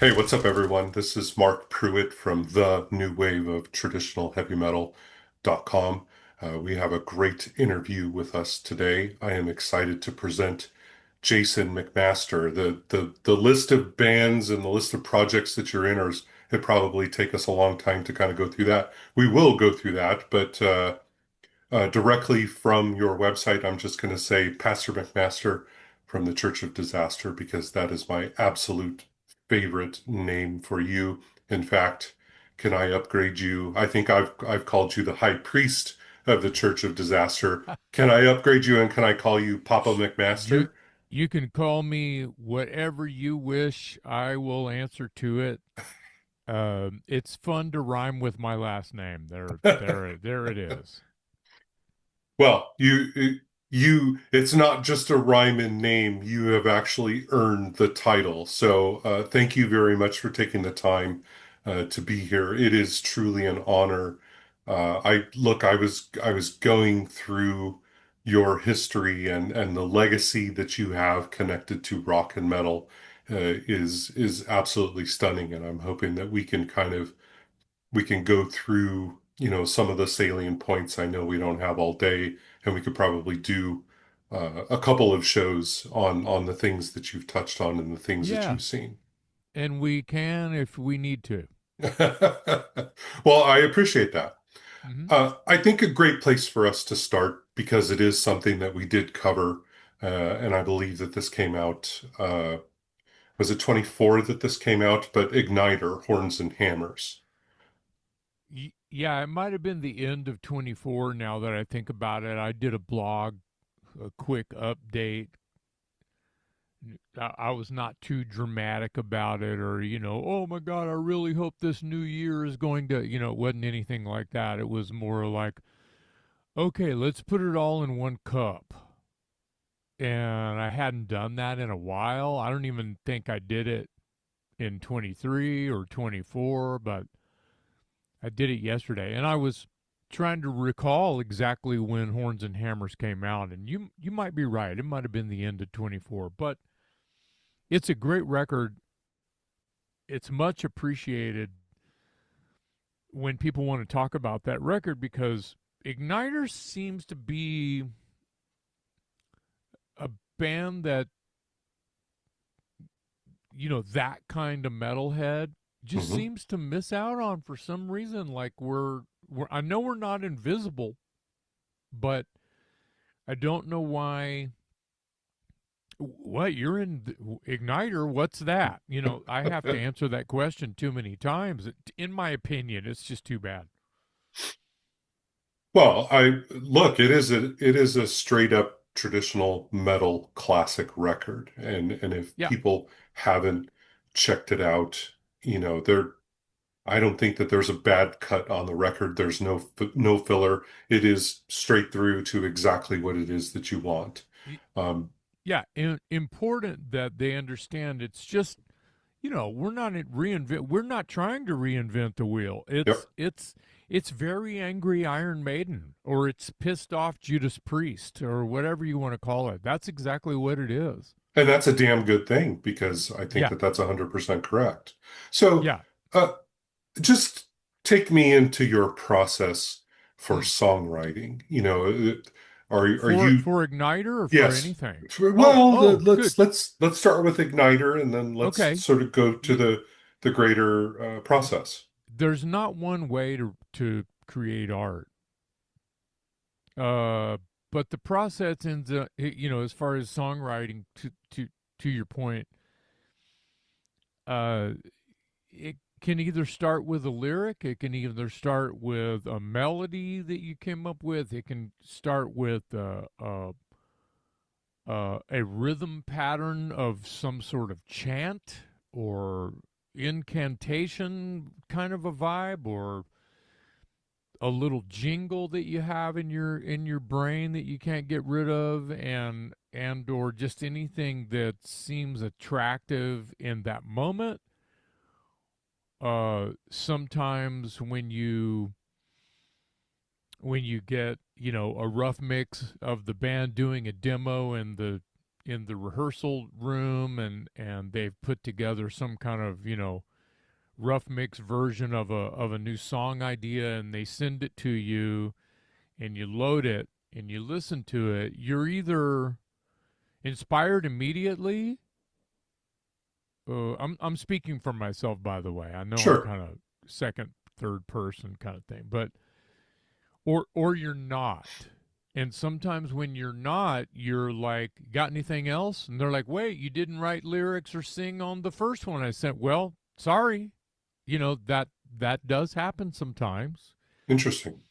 Hey, what's up, everyone? This is Mark Pruitt from the New Wave of Traditional Heavy Metal.com. We have a great interview with us today. I am excited to present Jason McMaster. The list of bands and the list of projects that you're in it'd probably take us a long time to kind of go through that. We will go through that, but directly from your website, I'm just going to say Pastor McMaster from the Church of Disaster because that is my absolute favorite name for you. In fact, can I upgrade you? I think I've called you the High Priest of the Church of Disaster. Can I upgrade you and can I call you Papa You McMaster? you can call me whatever you wish. I will answer to it. It's fun to rhyme with my last name. There it is. Well, it's not just a rhyme in name. You have actually earned the title. So, thank you very much for taking the time, to be here. It is truly an honor. I was going through your history and the legacy that you have connected to rock and metal, is absolutely stunning. And I'm hoping that we can go through, some of the salient points. I know we don't have all day, and we could probably do a couple of shows on the things that you've touched on and the things that Yeah, you've seen. and we can if we need to. Well, I appreciate that. Hmm. I think a great place for us to start, because it is something that we did cover, and I believe that this came out, was it 24 that this came out? But Igniter, Horns and Hammers. Yeah, it might have been the end of 24 now that I think about it. I did a blog, a quick update. I was not too dramatic about it or, oh my God, I really hope this new year is going to, it wasn't anything like that. It was more like, okay, let's put it all in one cup. And I hadn't done that in a while. I don't even think I did it in 23 or 24, but I did it yesterday. And I was trying to recall exactly when Horns and Hammers came out. And you might be right. It might have been the end of 24, but it's a great record. It's much appreciated when people want to talk about that record because Igniter seems to be a band that, that kind of metalhead just Mhm. seems to miss out on for some reason. Like we're I know we're not invisible, but I don't know why. What you're in Igniter? What's that? I have to answer that question too many times. In my opinion, it's just too bad. Well, I look, it is a straight up traditional metal classic record. And if Yeah, people haven't checked it out, there I don't think that there's a bad cut on the record. There's no filler. It is straight through to exactly what it is that you want. Um, yeah, important that they understand. It's just we're not trying to reinvent the wheel. yep. It's very angry Iron Maiden or it's pissed off Judas Priest or whatever you want to call it. That's exactly what it is. And that's a damn good thing because I think Yeah, that that's 100% correct. So, yeah. uh, just take me into your process for Mm. songwriting. Are For you? Igniter or for Yes. anything. Well, Good. let's start with Igniter and then let's Okay. sort of go to Y- the greater process. there's not one way to create art. Uh, but the process ends up, as far as songwriting, to your point, uh, it can either start with a lyric, it can either start with a melody that you came up with, it can start with a rhythm pattern of some sort of chant or incantation kind of a vibe, or a little jingle that you have in your brain that you can't get rid of, and or just anything that seems attractive in that moment. Sometimes when you get a rough mix of the band doing a demo and in the rehearsal room, and they've put together some kind of, rough mix version of a new song idea, and they send it to you, and you load it and you listen to it. You're either inspired immediately. I'm speaking for myself, by the way. I know I'm Sure. kind of second, third person kind of thing, but or you're not. And sometimes when you're not, you're like, got anything else? And they're like, wait, you didn't write lyrics or sing on the first one I sent. Well, sorry. That does happen sometimes. Interesting.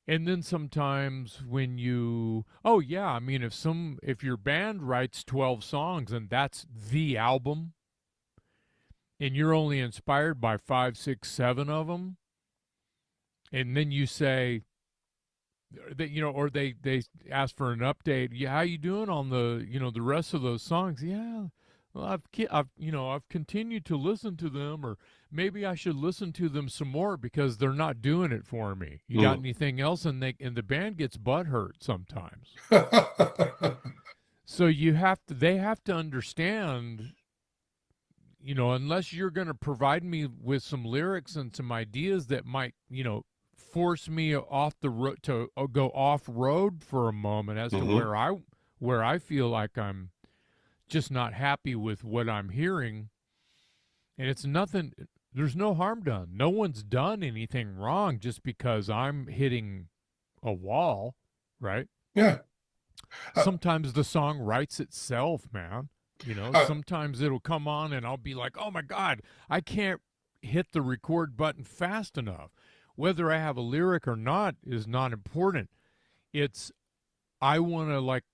And then sometimes when you, oh yeah, I mean, if your band writes 12 songs and that's the album, and you're only inspired by five, six, seven of them, and then you say that, or they ask for an update. Yeah, how you doing on the rest of those songs? Yeah, well, I've continued to listen to them, or maybe I should listen to them some more because they're not doing it for me. You got Mm. anything else? And the band gets butthurt sometimes. So they have to understand, unless you're going to provide me with some lyrics and some ideas that might, force me off the road to go off road for a moment as to Hmm. where I feel like I'm just not happy with what I'm hearing. And it's nothing, there's no harm done. No one's done anything wrong just because I'm hitting a wall, right? Yeah. Uh, Sometimes the song writes itself, man. uh, Sometimes it'll come on and I'll be like, oh my God, I can't hit the record button fast enough. Whether I have a lyric or not is not important. It's, I want to, like,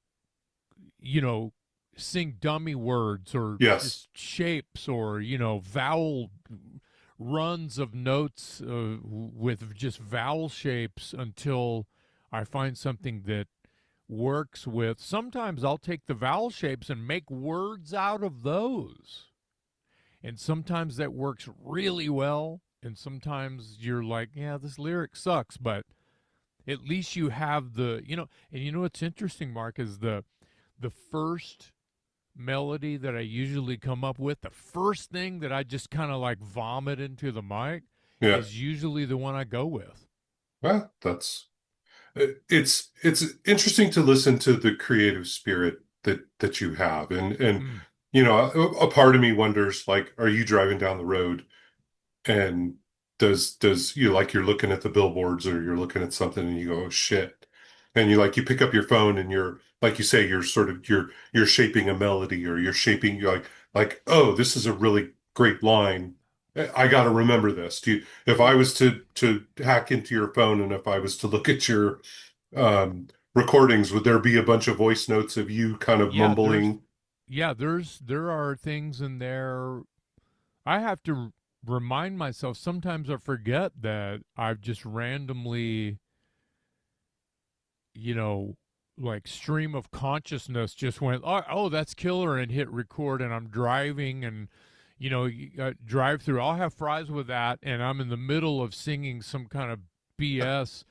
you know, sing dummy words or yes. just shapes or, vowel runs of notes with just vowel shapes until I find something that works with. Sometimes I'll take the vowel shapes and make words out of those. And sometimes that works really well. And sometimes you're like, yeah, this lyric sucks, but at least you have and what's interesting, Mark, is the first melody that I usually come up with, the first thing that I just kind of like vomit into the mic Yeah. is usually the one I go with. Well, it's interesting to listen to the creative spirit that you have, and Mm. a part of me wonders, like, are you driving down the road and does you're looking at the billboards or you're looking at something and you go, oh shit, and you pick up your phone and you're like you say you're sort of you're shaping a melody or you're like oh, this is a really great line. I got to remember this. If I was to hack into your phone and if I was to look at your recordings, would there be a bunch of voice notes of you kind of Yeah, mumbling? there are things in there I have to remind myself. Sometimes I forget that I've just randomly, you know, like stream of consciousness just went, oh, that's killer, and hit record, and I'm driving, and drive through. I'll have fries with that, and I'm in the middle of singing some kind of BS,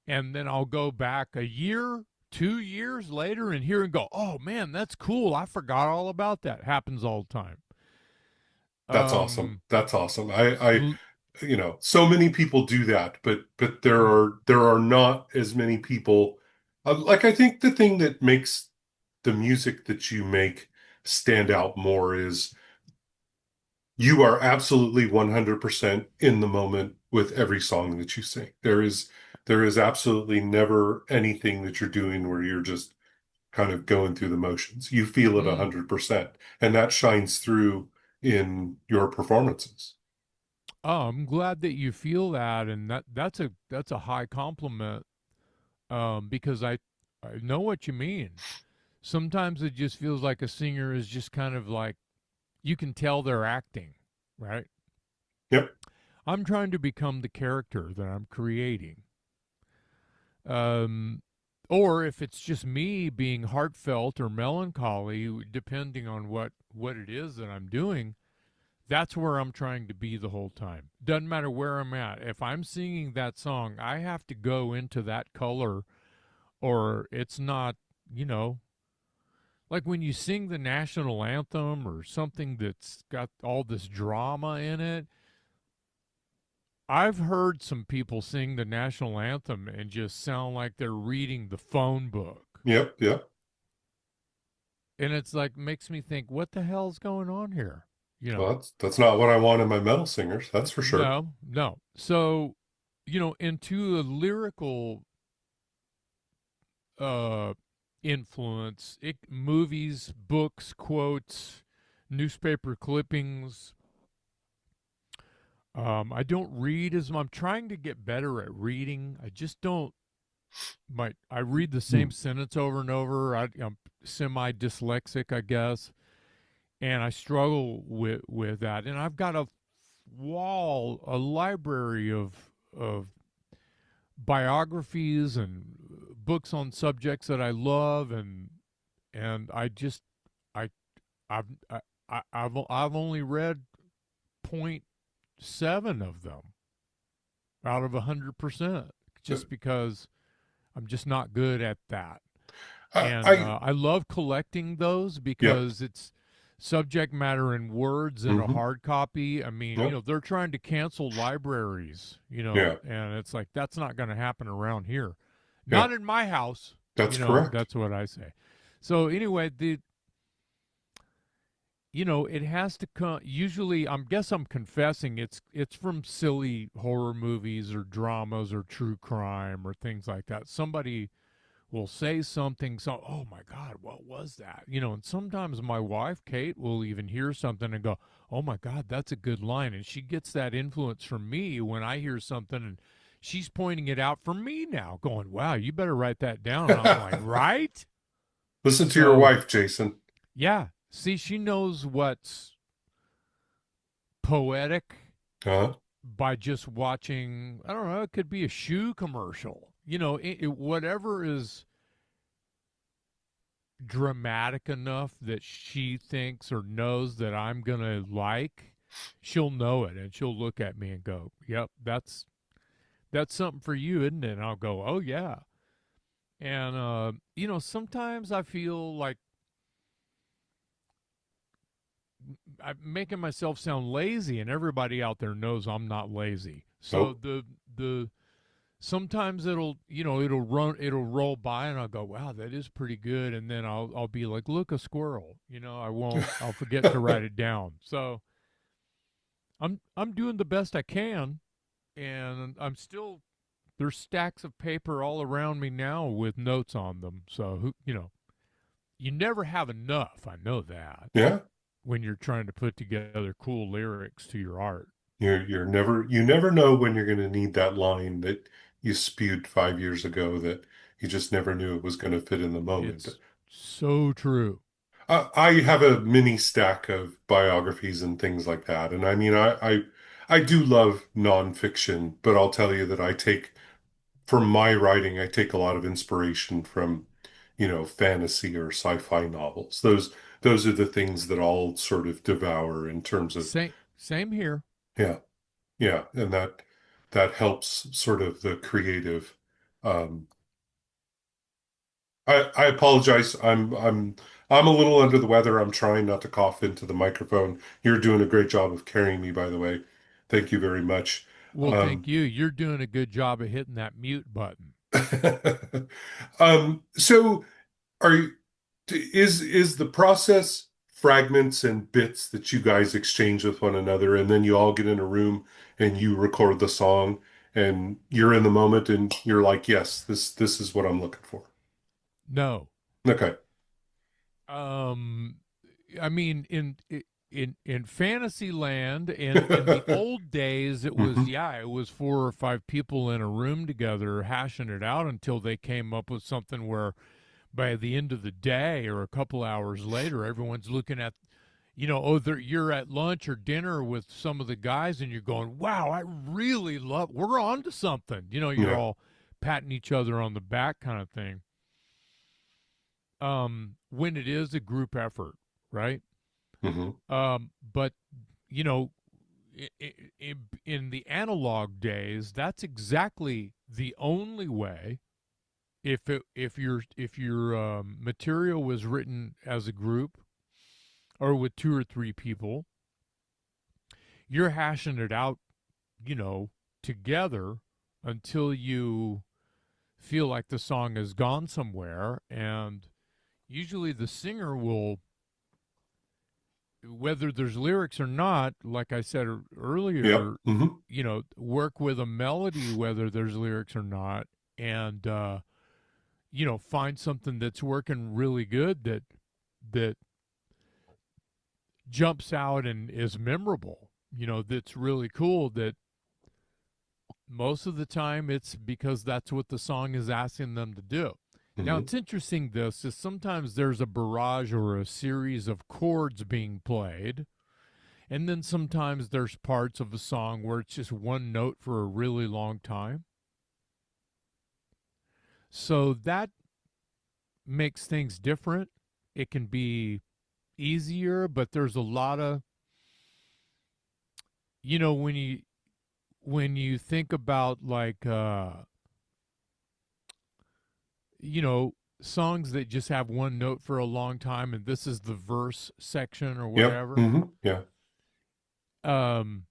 and then I'll go back a year, 2 years later, and hear and go, oh man, that's cool. I forgot all about that. Happens all the time. That's awesome. Um, That's awesome. So many people do that, but there mm, are not as many people. Like I think the thing that makes the music that you make stand out more is you are absolutely 100% in the moment with every song that you sing. There is absolutely never anything that you're doing where you're just kind of going through the motions. You feel it mm. 100%, and that shines through in your performances. Oh, I'm glad that you feel that, and that's a high compliment. Because I know what you mean. Sometimes it just feels like a singer is just kind of like, you can tell they're acting, right? Yep. I'm trying to become the character that I'm creating. Um, or if it's just me being heartfelt or melancholy, depending on what it is that I'm doing, that's where I'm trying to be the whole time. Doesn't matter where I'm at. If I'm singing that song, I have to go into that color, or it's not, you know, like when you sing the national anthem or something that's got all this drama in it. I've heard some people sing the national anthem and just sound like they're reading the phone book. Yep, yep. And it's like makes me think, what the hell's going on here? You know, Well, that's not what I want in my metal singers, that's for sure. no, no. So, into a lyrical uh influence, movies, books, quotes, newspaper clippings. I don't read as I'm trying to get better at reading. I just don't. I read the Hmm. same sentence over and over. I'm semi dyslexic, I guess, and I struggle with that. And I've got a library of biographies and books on subjects that I love, and I I've I've only read point seven of them out of 100%, just because I'm just not good at that. And I I love collecting those yep. because it's subject matter in words in a Hmm. hard copy. I mean, Yep. they're trying to cancel libraries, Yeah. and it's like that's not going to happen around here. Yeah. Not in my house, That's correct. that's what I say. So anyway, it has to come. Usually, I'm confessing it's from silly horror movies or dramas or true crime or things like that. Somebody will say something, so oh my god, what was that? And sometimes my wife Kate will even hear something and go, oh my god, that's a good line, and she gets that influence from me when I hear something, and she's pointing it out for me now, going, wow, you better write that down, and I'm like, right. Listen to your So wife, Jason. yeah, see, she knows what's poetic Huh? by just watching. I don't know, it could be a shoe commercial, whatever is dramatic enough that she thinks or knows that I'm going to like, she'll know it, and she'll look at me and go, "Yep, that's something for you, isn't it?" And I'll go, "Oh yeah." And sometimes I feel like I'm making myself sound lazy, and everybody out there knows I'm not lazy. So Oh. the sometimes it'll roll by, and I'll go, wow, that is pretty good, and then I'll be like, look, a squirrel. I'll forget to write it down. So I'm doing the best I can, and I'm still there's stacks of paper all around me now with notes on them. So you never have enough. I know that Yeah. when you're trying to put together cool lyrics to your art. You never know when you're going to need that line that you spewed 5 years ago that you just never knew it was going to fit in the moment. It's so true. I have a mini stack of biographies and things like that, and I mean, I do love nonfiction, but I'll tell you that for my writing, I take a lot of inspiration from, fantasy or sci-fi novels. Those are the things that I'll sort of devour in terms of, Same here. yeah. Yeah, and that helps sort of the creative. Um, I apologize. I'm a little under the weather. I'm trying not to cough into the microphone. You're doing a great job of carrying me, by the way. Thank you very much. Well, thank Um, you. You're doing a good job of hitting that mute button. so are you, is the process fragments and bits that you guys exchange with one another, and then you all get in a room and you record the song, and you're in the moment and you're like, yes, this is what I'm looking for. No. Okay. Um I mean, in fantasy land, and in the old days, it was, Hmm. yeah, it was four or five people in a room together hashing it out until they came up with something where by the end of the day or a couple hours later, everyone's looking at, you're at lunch or dinner with some of the guys, and you're going, wow, we're on to something. You're Yeah. all patting each other on the back, kind of thing. When it is a group effort, right? Hmm. But you know, in the analog days, that's exactly the only way if your material was written as a group or with two or three people, you're hashing it out, you know, together until you feel like the song has gone somewhere. And usually the singer will, whether there's lyrics or not, like I said Yep. earlier, Hmm. work with a melody, whether there's lyrics or not, and, find something that's working really good that jumps out and is memorable, that's really cool, that most of the time it's because that's what the song is asking them to do. Now, Hmm. it's interesting, this is sometimes there's a barrage or a series of chords being played, and then sometimes there's parts of a song where it's just one note for a really long time. So that makes things different. It can be easier, but there's a lot of, when you think about, like, you know, songs that just have one note for a long time and this is the verse section or Yep. whatever. Hmm. Yeah. Um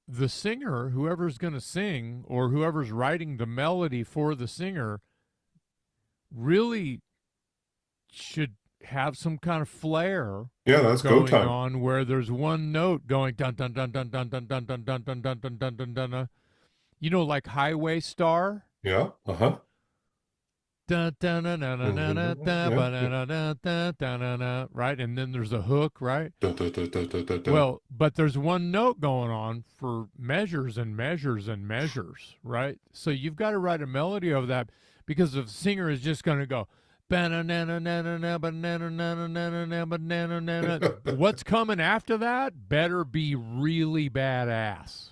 the singer, whoever's going to sing or whoever's writing the melody for the singer, really should have some kind of flair Yeah, that's go going time. on where there's one note going dun dun dun dun dun dun dun dun dun dun dun dun dun dun dun. Like Highway Star. Yeah. Uh-huh. Dun, dun, dun, dun, dun, dun, dun, Hmm. dun, Yeah. ba, Yeah. dun, dun, dun, dun, dun, dun, right? And then there's a hook, right? Da, da, da, da, da, da, da. Well, but there's one note going on for measures and measures and measures, right? So you've got to write a melody over that, because the singer is just going to go, what's coming after that better be really badass.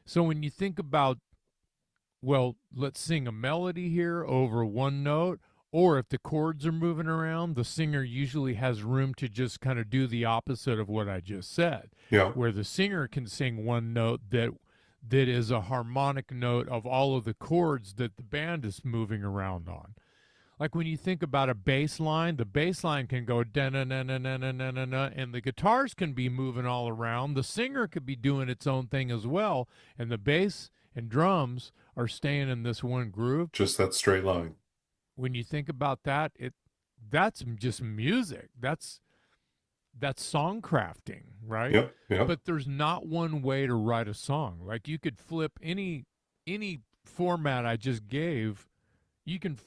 So when you think about, well, let's sing a melody here over one note, or if the chords are moving around, the singer usually has room to just kind of do the opposite of what I just said, Yeah. where the singer can sing one note that is a harmonic note of all of the chords that the band is moving around on. Like when you think about a bass line, the bass line can go da na na na na na na na na, and the guitars can be moving all around. The singer could be doing its own thing as well, and the bass and drums are staying in this one groove. Just that straight line. When you think about that, that's just music. That's song crafting, right? Yep. Yep. But there's not one way to write a song. Like you could flip any format I just gave. You can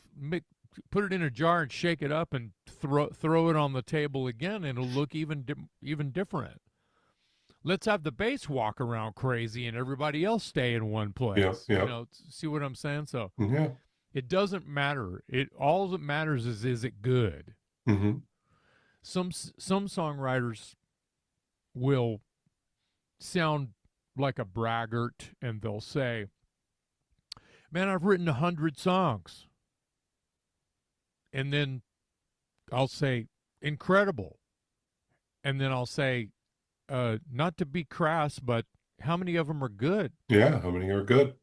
put it in a jar and shake it up and throw it on the table again, and it'll look even different. Let's have the bass walk around crazy and everybody else stay in one Yep. place. Yep. See what I'm saying? So Yeah. it doesn't matter. It all that matters is it good? Hmm. Some songwriters will sound like a braggart and they'll say, "Man, I've written 100 songs," and then I'll say, "Incredible," and then I'll say, "Not to be crass, but how many of them are good?" Yeah. How many are good?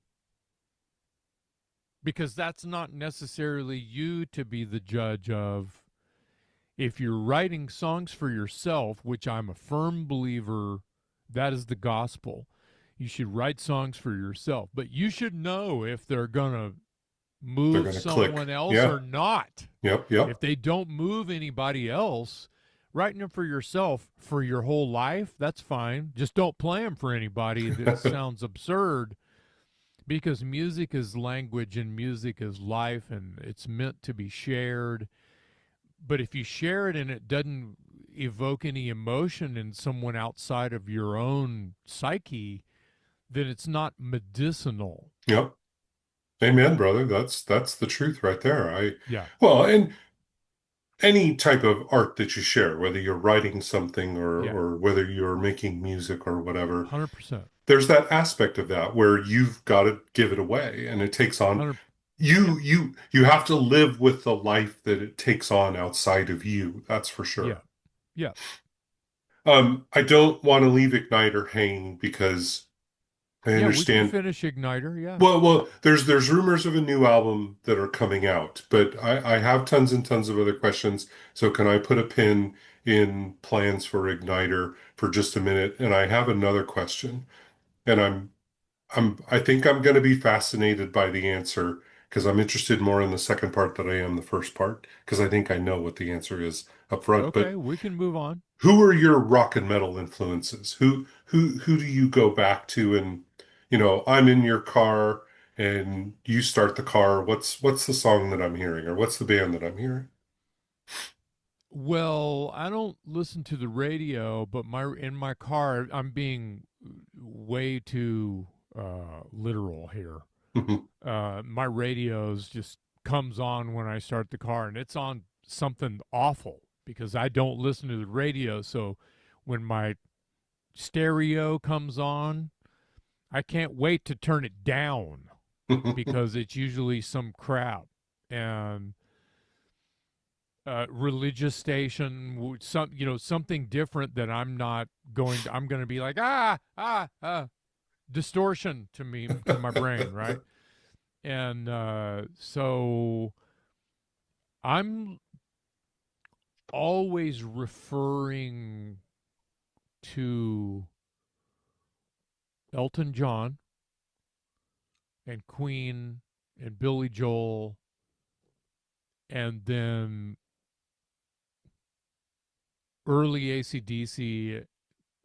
Because that's not necessarily you to be the judge of. If you're writing songs for yourself, which I'm a firm believer that is the gospel, you should write songs for yourself, but you should know if they're going to They're move gonna click. someone else Yeah. or not. Yep. Yep. If they don't move anybody else, writing them for yourself for your whole life, that's fine. Just don't play them for anybody. That sounds absurd, because music is language and music is life and it's meant to be shared. But if you share it and it doesn't evoke any emotion in someone outside of your own psyche, then it's not medicinal. Yep. Amen, brother. That's the truth right there. Yeah, Well, and any type of art that you share, whether you're writing something yeah, or whether you're making music or whatever, 100%. there's that aspect of that where you've got to give it away, and it takes on 100. Yeah, you have to live with the life that it takes on outside of you. That's for yeah, sure. yeah. I don't want to leave Igniter hanging because I Yeah, we can understand. finish Igniter. Yeah. Well, there's rumors of a new album that are coming out, but I have tons and tons of other questions. So can I put a pin in plans for Igniter for just a minute? And I have another question, and I think I'm going to be fascinated by the answer because I'm interested more in the second part than I am the first part because I think I know what the answer is up front. Okay, But we can move on. who are your rock and metal influences? Who do you go back to and I'm in your car and you start the car. What's the song that I'm hearing or what's the band that I'm hearing? Well, I don't listen to the radio, but my in my car, I'm being way too literal here. My radios just comes on when I start the car, and it's on something awful because I don't listen to the radio. So when my stereo comes on, I can't wait to turn it down because it's usually some crap. And religious station, some something different that I'm going to be like distortion to me, to my brain, right? And so I'm always referring to Elton John and Queen and Billy Joel, and then early AC/DC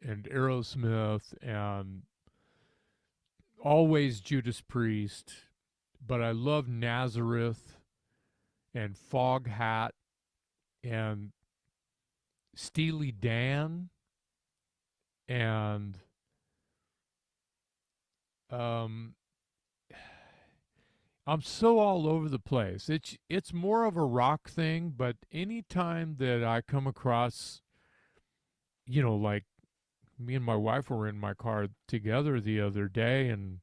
and Aerosmith, and always Judas Priest. But I love Nazareth and Foghat and Steely Dan, and um, I'm so all over the place. It's more of a rock thing, but anytime that I come across, like me and my wife were in my car together the other day, and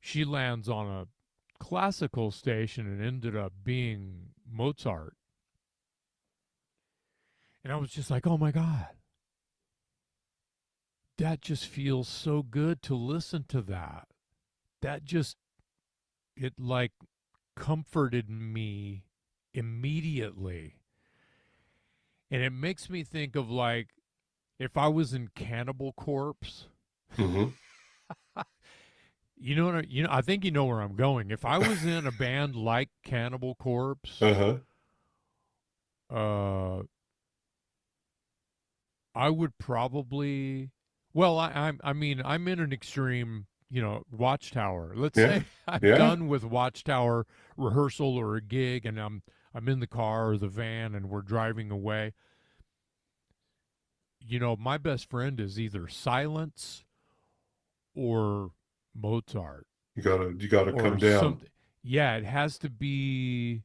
she lands on a classical station and ended up being Mozart. And I was just like, "Oh my god, that just feels so good to listen to that." That just it like comforted me immediately. And it makes me think of like if I was in Cannibal Corpse. Hmm. I think you know where I'm going. If I was in a band like Cannibal Corpse, Uh-huh. uh I would probably, well, I mean, I'm in an extreme, Watchtower. Let's Yeah. say I'm Yeah. done with Watchtower rehearsal or a gig, and I'm in the car or the van and we're driving away. My best friend is either Silence or Mozart You gotta or come down. something. Yeah, it has to be,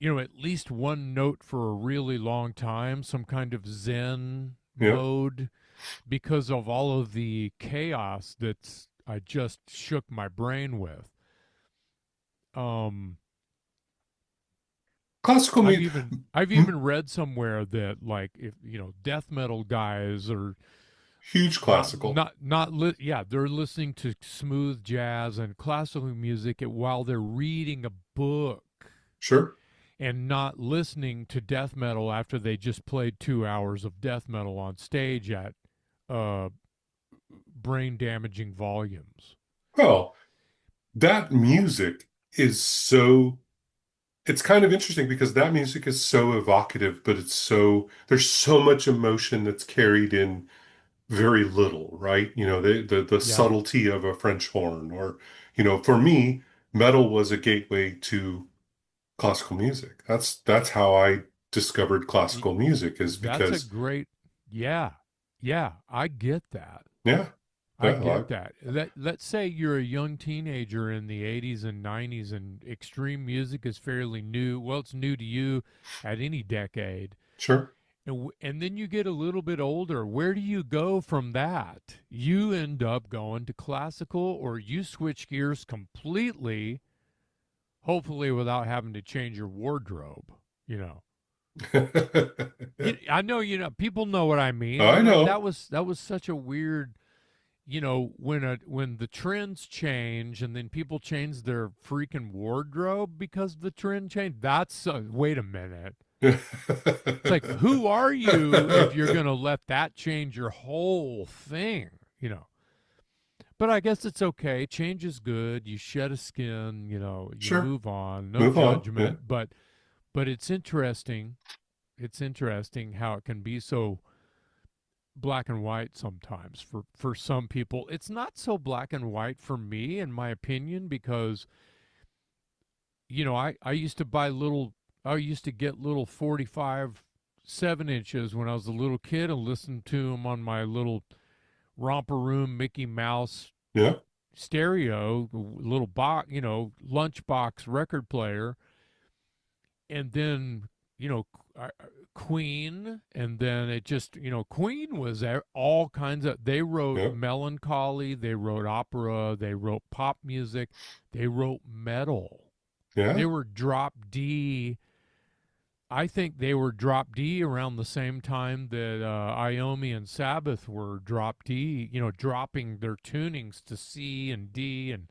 at least one note for a really long time, some kind of Zen Yep. mode, because of all of the chaos that's I just shook my brain with. Um, Classical I've music. even I've even read somewhere that like if death metal guys are Huge classical. yeah, they're listening to smooth jazz and classical music while they're reading a book Sure. and not listening to death metal after they just played 2 hours of death metal on stage at uh, brain damaging volumes. Well, that music is so it's kind of interesting because that music is so evocative, but there's so much emotion that's carried in very little, right? The Yeah. subtlety of a French horn, or for me, metal was a gateway to classical music. That's how I discovered classical music is That's a because great, yeah, yeah, I get that. yeah, I yeah, get that. Let's say you're a young teenager in the 80s and 90s and extreme music is fairly new. Well, it's new to you at any decade. sure. And then you get a little bit older. Where do you go from that? You end up going to classical or you switch gears completely, hopefully without having to change your wardrobe, you know. I know, people know what I mean, I and that know. was that was such a weird. when the trends change and then people change their freaking wardrobe because the trend changed, that's wait a minute. It's like, who are you if you're going to let that change your whole thing, you know? But I guess it's okay. Change is good. You shed a skin, you Sure. move on. No Move on. Yeah. judgment, but it's interesting. It's interesting how it can be so black and white sometimes for some people. It's not so black and white for me in my opinion because I used to buy little I used to get little 45 7 inches when I was a little kid and listen to them on my little romper room Mickey Mouse Yeah. stereo, little box, lunchbox record player, and then you know Queen, and then it just Queen was all kinds of. They wrote Yeah. melancholy, they wrote opera, they wrote pop music, they wrote metal. They Yeah. were drop D. I think they were drop D around the same time that Iommi and Sabbath were drop D, dropping their tunings to C and D. And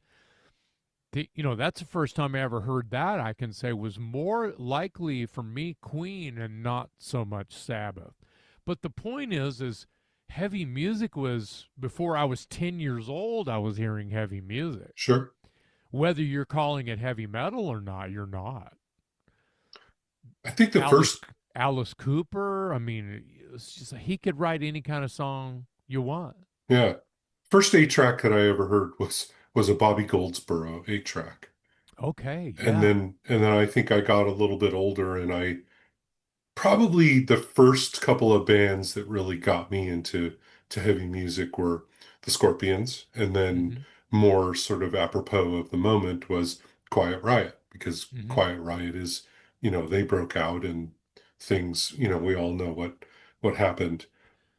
that's the first time I ever heard that. I can say was more likely for me Queen and not so much Sabbath. But the point is heavy music was before I was 10 years old. I was hearing heavy music. Sure. Whether you're calling it heavy metal or not, you're not. I think the Alice first, Alice Cooper. I mean, it's just he could write any kind of song you want. yeah, first 8 track that I ever heard was a Bobby Goldsboro 8 track. Okay, And yeah. then I think I got a little bit older and I probably the first couple of bands that really got me into heavy music were the Scorpions, and then Mm-hmm. more sort of apropos of the moment was Quiet Riot, because Mm-hmm. Quiet Riot is, they broke out and things, we all know what happened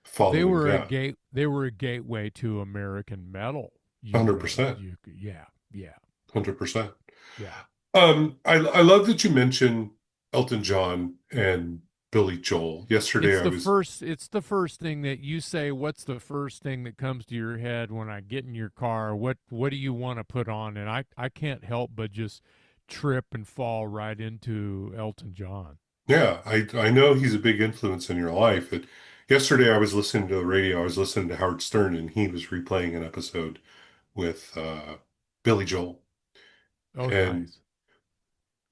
They following were a that. gate. They were a gateway to American metal. You 100%, yeah, yeah, 100%. yeah. I love that you mentioned Elton John and Billy Joel. Yesterday I was, It's the first thing that you say. What's the first thing that comes to your head when I get in your car? What do you want to put on? And I can't help but just trip and fall right into Elton John. yeah, I know he's a big influence in your life. But yesterday I was listening to the radio. I was listening to Howard Stern, and he was replaying an episode with Billy Joel. Oh, And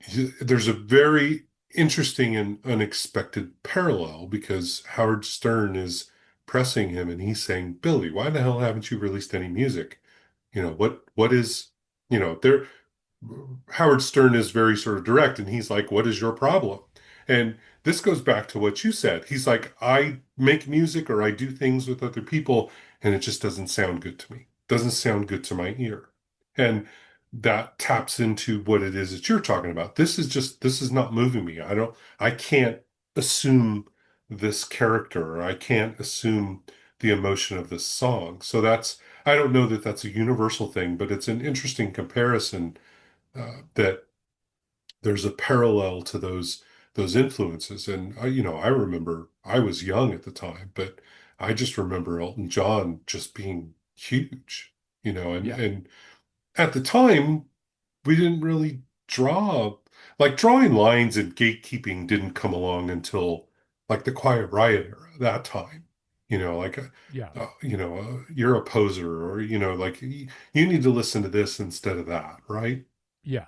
nice. there's a very interesting and unexpected parallel because Howard Stern is pressing him, and he's saying, "Billy, why the hell haven't you released any music? What is, there." Howard Stern is very sort of direct, and he's like, "What is your problem?" And this goes back to what you said. He's like, "I make music or I do things with other people, and it just doesn't sound good to me. Doesn't sound good to my ear." And that taps into what it is that you're talking about. This is not moving me. I can't assume this character, or I can't assume the emotion of this song. So I don't know that that's a universal thing, but it's an interesting comparison that there's a parallel to those influences. And I remember I was young at the time, but I just remember Elton John just being huge, and Yeah, at the time we didn't really draw like drawing lines and gatekeeping didn't come along until like the Quiet Riot era, that time. Like yeah, you're a poser, or like you need to listen to this instead of that, right? yeah.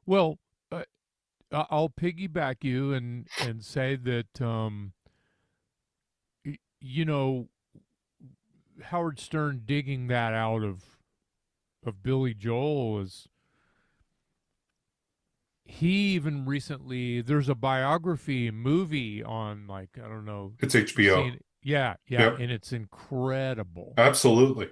Well, uh, I'll piggyback you and say that y- you know Howard Stern digging that out of Billy Joel is he even recently there's a biography movie on like I don't know It's if you've HBO. seen it. Yeah, yeah, Yep, and it's incredible. absolutely.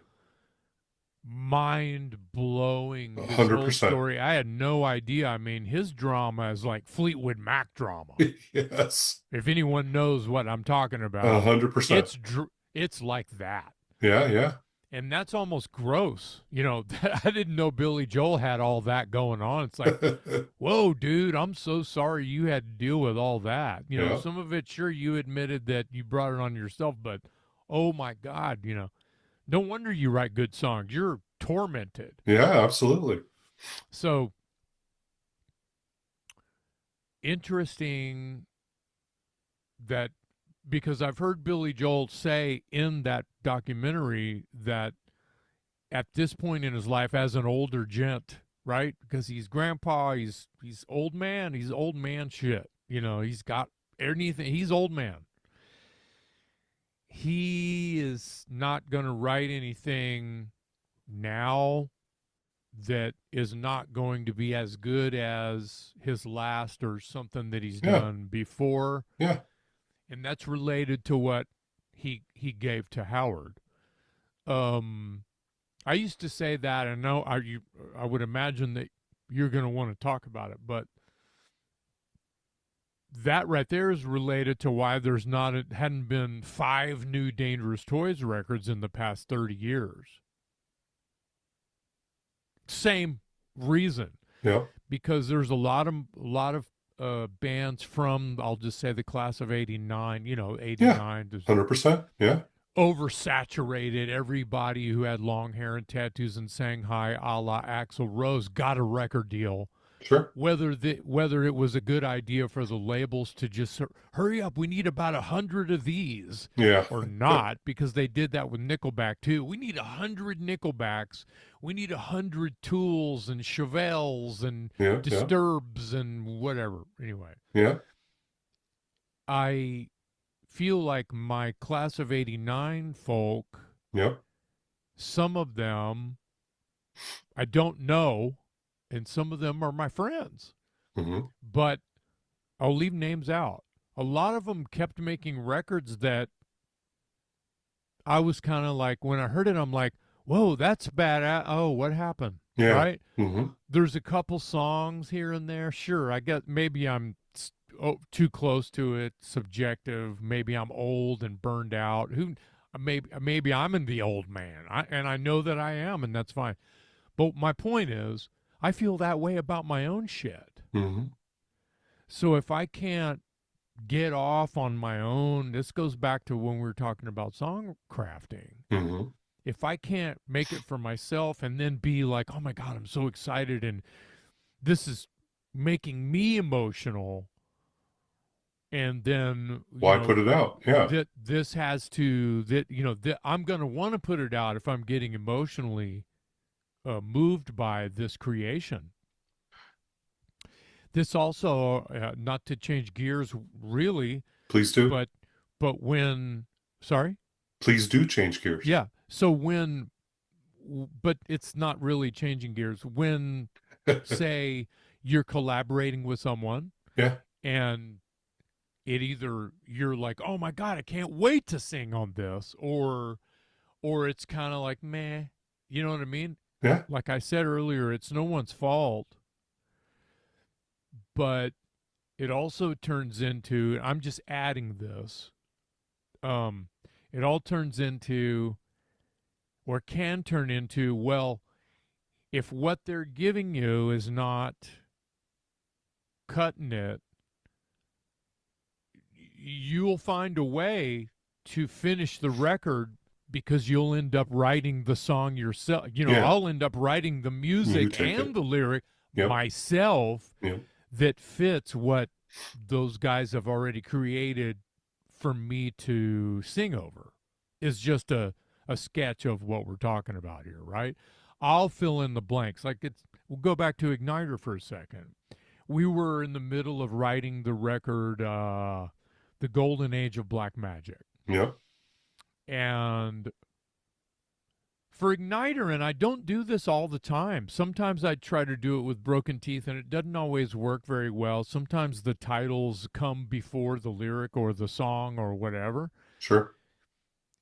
Mind blowing his whole 100%. story. I had no idea. I mean, his drama is like Fleetwood Mac drama. Yes. If anyone knows what I'm talking about, 100%. it's like that. Yeah, yeah. And that's almost gross. I didn't know Billy Joel had all that going on. It's like, whoa, dude, I'm so sorry you had to deal with all that. Yeah. Some of it, sure, you admitted that you brought it on yourself, but oh my God, No wonder you write good songs. You're tormented. Yeah, absolutely. So interesting that because I've heard Billy Joel say in that documentary that at this point in his life as an older gent, right? Because he's grandpa, he's old man shit. You know, he's got anything. He's old man. He is not going to write anything now that is not going to be as good as his last or something that he's Yeah, done before, yeah, and that's related to what he gave to Howard. Um, I used to say that, and I would imagine that you're going to want to talk about it, but that right there is related to why there's not it hadn't been 5 new Dangerous Toys records in the past 30 years. Same reason, yeah, because there's a lot of bands from, I'll just say, the class of '89. You know, yeah. '89 is 100%. Yeah, oversaturated. Everybody who had long hair and tattoos and sang "Hi, a la Axl Rose" got a record deal. sure. Whether it was a good idea for the labels to just hurry up, we need about 100 of these, Yeah, or not, because they did that with Nickelback too. We need 100 Nickelbacks. We need 100 Tools and Chevelles and yeah, yeah, Disturbs and whatever. Anyway, yeah, I feel like my class of '89 folk, yeah. some of them I don't know, and some of them are my friends, Hmm. but I'll leave names out. A lot of them kept making records that I was kind of like, when I heard it, I'm like, whoa, that's bad. Oh, what happened? Yeah. Right? Hmm. There's a couple songs here and there. Sure, I get maybe I'm too close to it, subjective. Maybe I'm old and burned out. Maybe I'm in the old man, and I know that I am, and that's fine. But my point is, I feel that way about my own shit. Hmm. So if I can't get off on my own, this goes back to when we were talking about song crafting. Hmm. If I can't make it for myself and then be like, oh my God, I'm so excited and this is making me emotional, and then, Why put it out? Yeah. that this has to, that, that I'm going to want to put it out if I'm getting emotionally moved by this creation. This also, not to change gears really, Please do. but when, sorry, Please do change gears. yeah. So when, but it's not really changing gears. When, say, you're collaborating with someone Yeah. and it either you're like, oh my God, I can't wait to sing on this, or it's kind of like, meh, you know what I mean? Yeah. Like I said earlier, it's no one's fault, but it also turns into, I'm just adding this, um, it all turns into, or can turn into, well, if what they're giving you is not cutting it, you'll find a way to finish the record because you'll end up writing the song yourself. Yeah. I'll end up writing the You music take and it. the lyric Yep. myself Yep. that fits what those guys have already created for me to sing over. Is just a sketch of what we're talking about here, right? I'll fill in the blanks. We'll go back to Igniter for a second. We were in the middle of writing the record, The Golden Age of Black Magic. Yep. And for Igniter, and I don't do this all the time. Sometimes I try to do it with Broken Teeth, and it doesn't always work very well. Sometimes the titles come before the lyric or the song or whatever. Sure.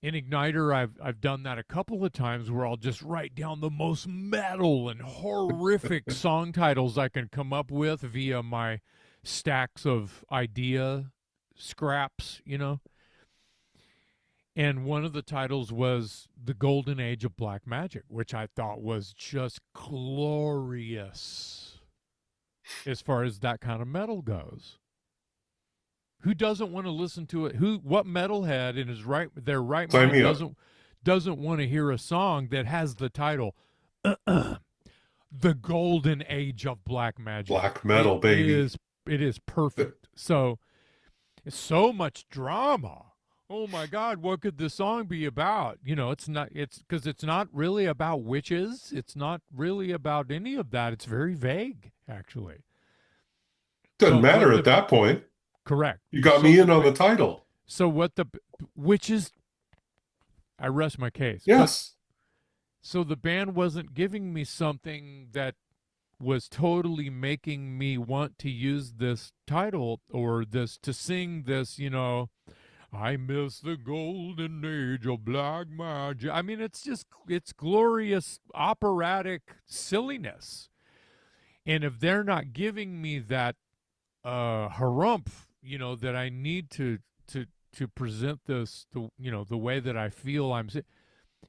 In Igniter, I've done that a couple of times where I'll just write down the most metal and horrific song titles I can come up with via my stacks of idea scraps. And one of the titles was The Golden Age of Black Magic, which I thought was just glorious as far as that kind of metal goes. Who doesn't want to listen to it? What metalhead in their right Sign mind me up. doesn't want to hear a song that has the title The Golden Age of Black Magic. Black metal, baby. It is perfect. So it's so much drama. Oh my God, what could the song be about? It's not, it's because it's not really about witches. It's not really about any of that. It's very vague, actually. Doesn't But matter at that point. correct. You got me in on the title. So what the, witches, I rest my case. But Yes. so the band wasn't giving me something that was totally making me want to use this title or this to sing this, I miss the golden age of black magic. I mean, it's glorious operatic silliness. And if they're not giving me that harumph, that I need to present this the way that I feel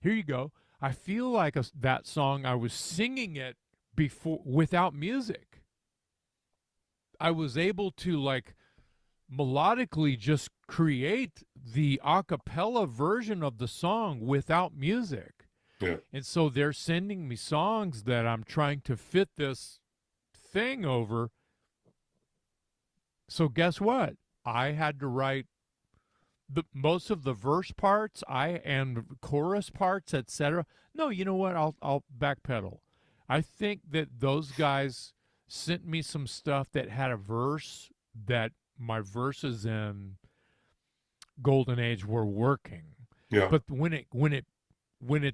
here you go. I feel like that song I was singing it before without music. I was able to like melodically just create the a cappella version of the song without music. Yeah. And so they're sending me songs that I'm trying to fit this thing over. So guess what? I had to write the most of the verse parts, and chorus parts, etc. No, you know what? I'll backpedal. I think that those guys sent me some stuff that had a verse that my verses in Golden Age were working. Yeah. But when it went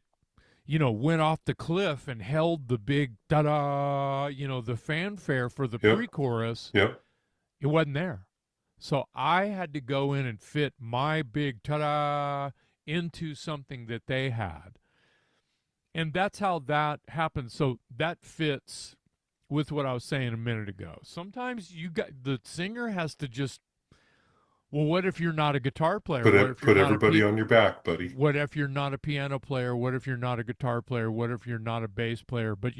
off the cliff and held the big da-da, the fanfare for the Yep. pre-chorus, Yep. it wasn't there. So I had to go in and fit my big ta-da into something that they had. And that's how that happens. So that fits with what I was saying a minute ago. Sometimes the singer has to just, well, what if you're not a guitar player? Put What it if you're put not everybody on your back, buddy. what if you're not a piano player? What if you're not a guitar player? What if you're not a bass player? But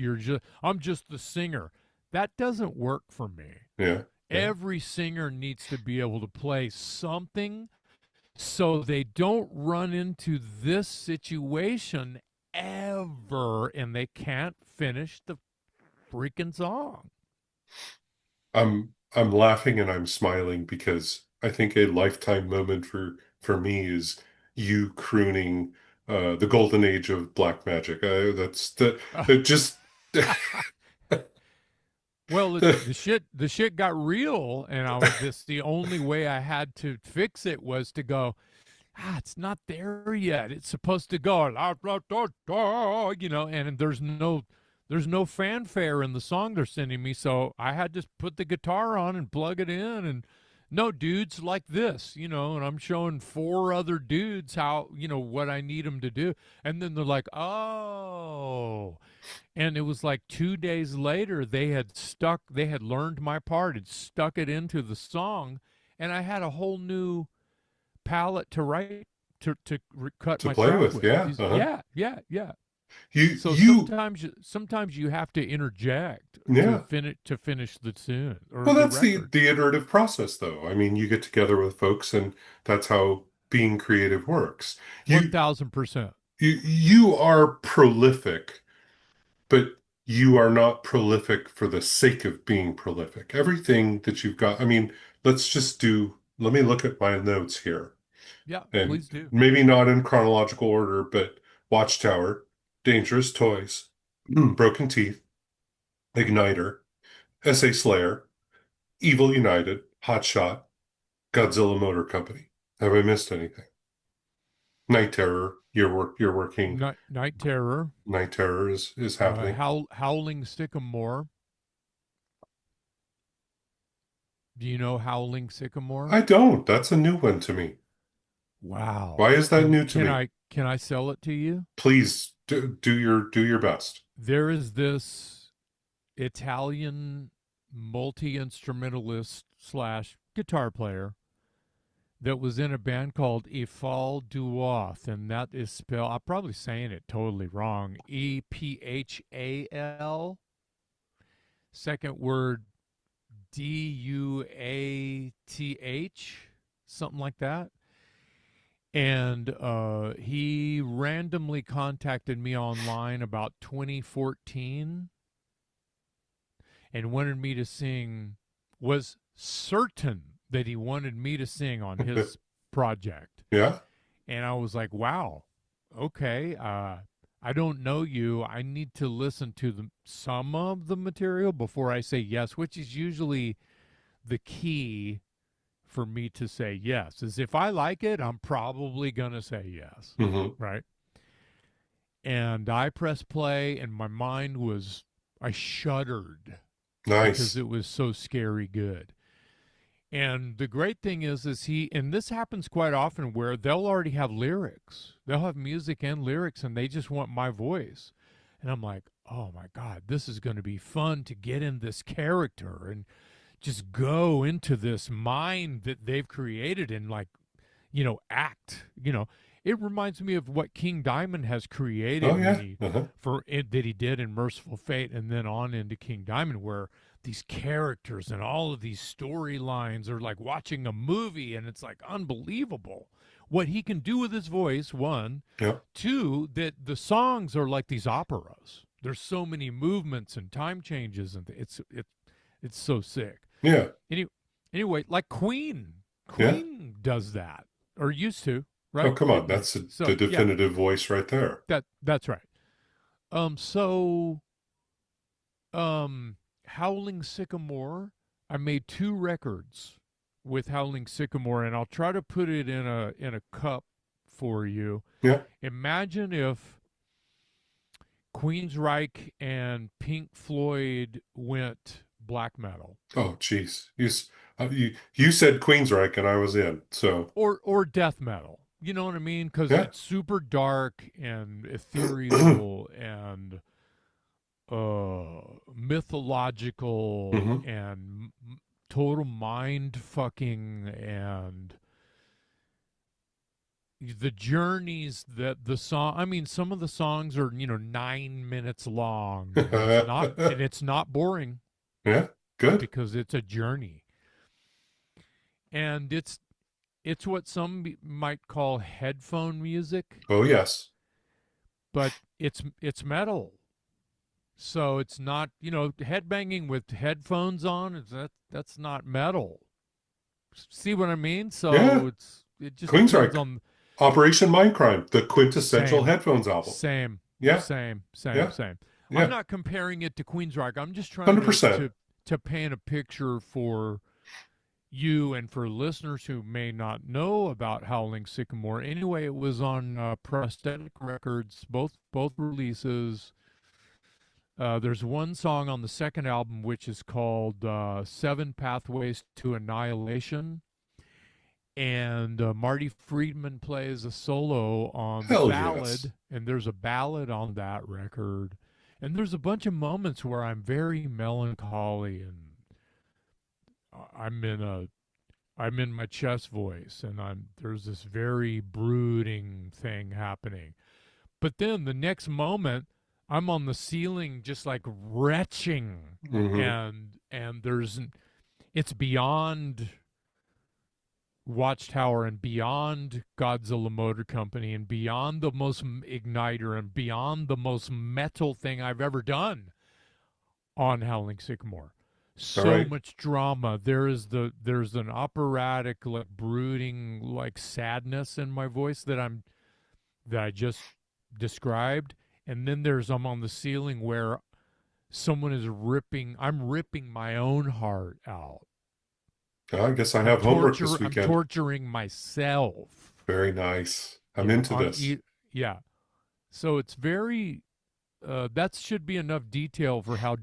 I'm just the singer. That doesn't work for me. Yeah. Yeah. Every singer needs to be able to play something so they don't run into this situation ever and they can't finish the freaking song. I'm laughing and I'm smiling because I think a lifetime moment for me is you crooning the golden age of black magic. That's the it just Well, the shit got real, and the only way I had to fix it was to go, it's not there yet. It's supposed to go, la, la, da, da, and there's no fanfare in the song they're sending me, so I had to put the guitar on and plug it in, and no, dudes, like this, and I'm showing four other dudes how, what I need them to do, and then they're like, oh. And it was like 2 days later, they had learned my part and stuck it into the song, and I had a whole new palette to write to cut to my play track with. with. Yeah. Yeah, yeah, yeah. You So you sometimes you have to interject yeah. to finish the tune or Well, the that's the record. the iterative process though. I mean, you get together with folks and that's how being creative works. One You thousand percent. you are prolific, but you are not prolific for the sake of being prolific. Everything that you've got, I mean, let me look at my notes here. Yeah, And please do. maybe not in chronological order, but Watchtower, Dangerous Toys, Broken Teeth, Igniter, SA Slayer, Evil United, Hot Shot, Godzilla Motor Company. Have I missed anything? Night Terror, you're working. Night Terror, Night Terror is happening. Howling Sycamore. Do you know Howling Sycamore? I don't. That's a new one to me. Wow. Why is that Can new to can me? I can I sell it to you? Please do your best. There is this Italian multi-instrumentalist slash guitar player that was in a band called Ifal Duoth, and that is spelled, I'm probably saying it totally wrong, Ephal, second word Duath, something like that. And he randomly contacted me online about 2014 and wanted me to sing, was certain that he wanted me to sing on his project. Yeah. And I was like, wow, okay. I don't know you. I need to listen to some of the material before I say yes, which is usually the key for me to say yes. Is if I like it, I'm probably going to say yes. Hmm. Right. And I pressed play, and I shuddered because Nice. it was so scary good. And the great thing and this happens quite often where they'll already have lyrics. They'll have music and lyrics and they just want my voice. And I'm like, oh my God, this is going to be fun to get in this character and just go into this mind that they've created and like, act, It reminds me of what King Diamond has Oh created yeah. Uh-huh. that he did in Merciful Fate and then on into King Diamond, where these characters and all of these storylines are like watching a movie, and it's like unbelievable what he can do with his voice. One, Yeah. two, that the songs are like these operas. There's so many movements and time changes, and it's so sick. Yeah. Any, anyway, like Queen, Yeah. Queen does that or used to, Oh, right? come on. Didn't they? That's the So yeah, definitive voice right there. that's right. So Howling Sycamore, I made two records with Howling Sycamore, and I'll try to put it in a cup for you. Yeah. Imagine if Queensryche and Pink Floyd went black metal, Oh, jeez. You said Queensryche and I was in. So or death metal. You know what I mean? Because yeah. it's super dark and ethereal and mythological Hmm. and total mind fucking, and the journeys that the song, I mean, some of the songs are 9 minutes long, and it's not boring Yeah. Good. because it's a journey, and it's what some might call headphone music, Oh yes. but it's metal. So it's not, headbanging with headphones on. That's not metal. See what I mean? Yeah. So it just depends Queensryche. on Operation Mindcrime, the quintessential same, headphones album. same, Yeah. same, same, Yeah. same. I'm Yeah. not comparing it to Queensryche. I'm just trying to 100%. to paint a picture for you and for listeners who may not know about Howling Sycamore. Anyway, it was on Prosthetic Records, both releases. There's one song on the second album which is called Seven Pathways to Annihilation. And Marty Friedman plays a solo on the Hell yes. ballad, and there's a ballad on that record. And there's a bunch of moments where I'm very melancholy, and I'm in a I'm in my chest voice, and there's this very brooding thing happening. But then the next moment, I'm on the ceiling, just like retching, Hmm. and it's beyond Watchtower and beyond Godzilla Motor Company and beyond the most igniter and beyond the most metal thing I've ever done on Howling Sycamore. All So right. much drama. There's an operatic, like brooding, like sadness in my voice that I just described. And then I'm on the ceiling where I'm ripping my own heart out. I guess I have homework this I'm weekend. torturing myself. Very nice. I'm Yeah, into this. yeah. So it's very that should be enough detail for how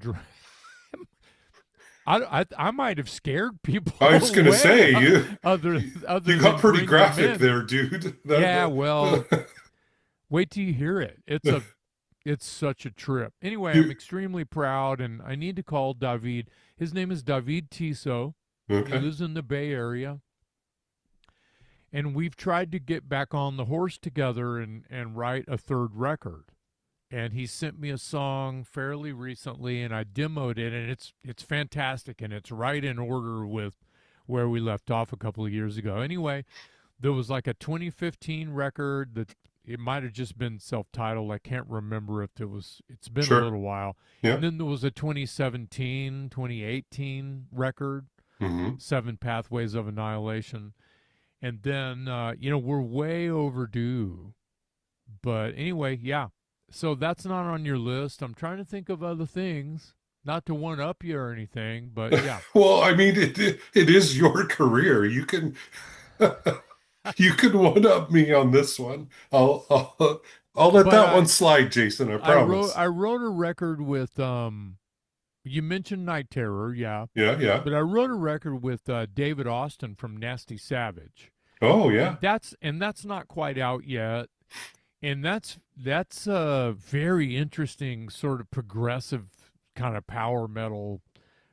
I might have scared people I was gonna away, say you other got than pretty bring them graphic in. there, dude. Yeah, well, That wait till you hear it. It's such a trip. Anyway, I'm you extremely proud, and I need to call David. His name is David Tiso. He okay? lives in the Bay Area, and we've tried to get back on the horse together and write a third record. And he sent me a song fairly recently, and I demoed it, and it's fantastic, and it's right in order with where we left off a couple of years ago. Anyway, there was like a 2015 record that it might have just been self-titled. I can't remember if it was. It's been a Sure. little while. Yeah. And then there was a 2017, 2018 record, Hmm. Seven Pathways of Annihilation. And then we're way overdue. But anyway, yeah. So that's not on your list. I'm trying to think of other things. Not to one up you or anything, but yeah. Well, I mean, it is your career. You can you can one up me on this one. I'll let But that one slide, Jason. I promise. I wrote a record with you mentioned Night Terror, yeah. Yeah, yeah. But I wrote a record with David Austin from Nasty Savage. Oh, yeah. And that's not quite out yet. And that's a very interesting sort of progressive kind of power metal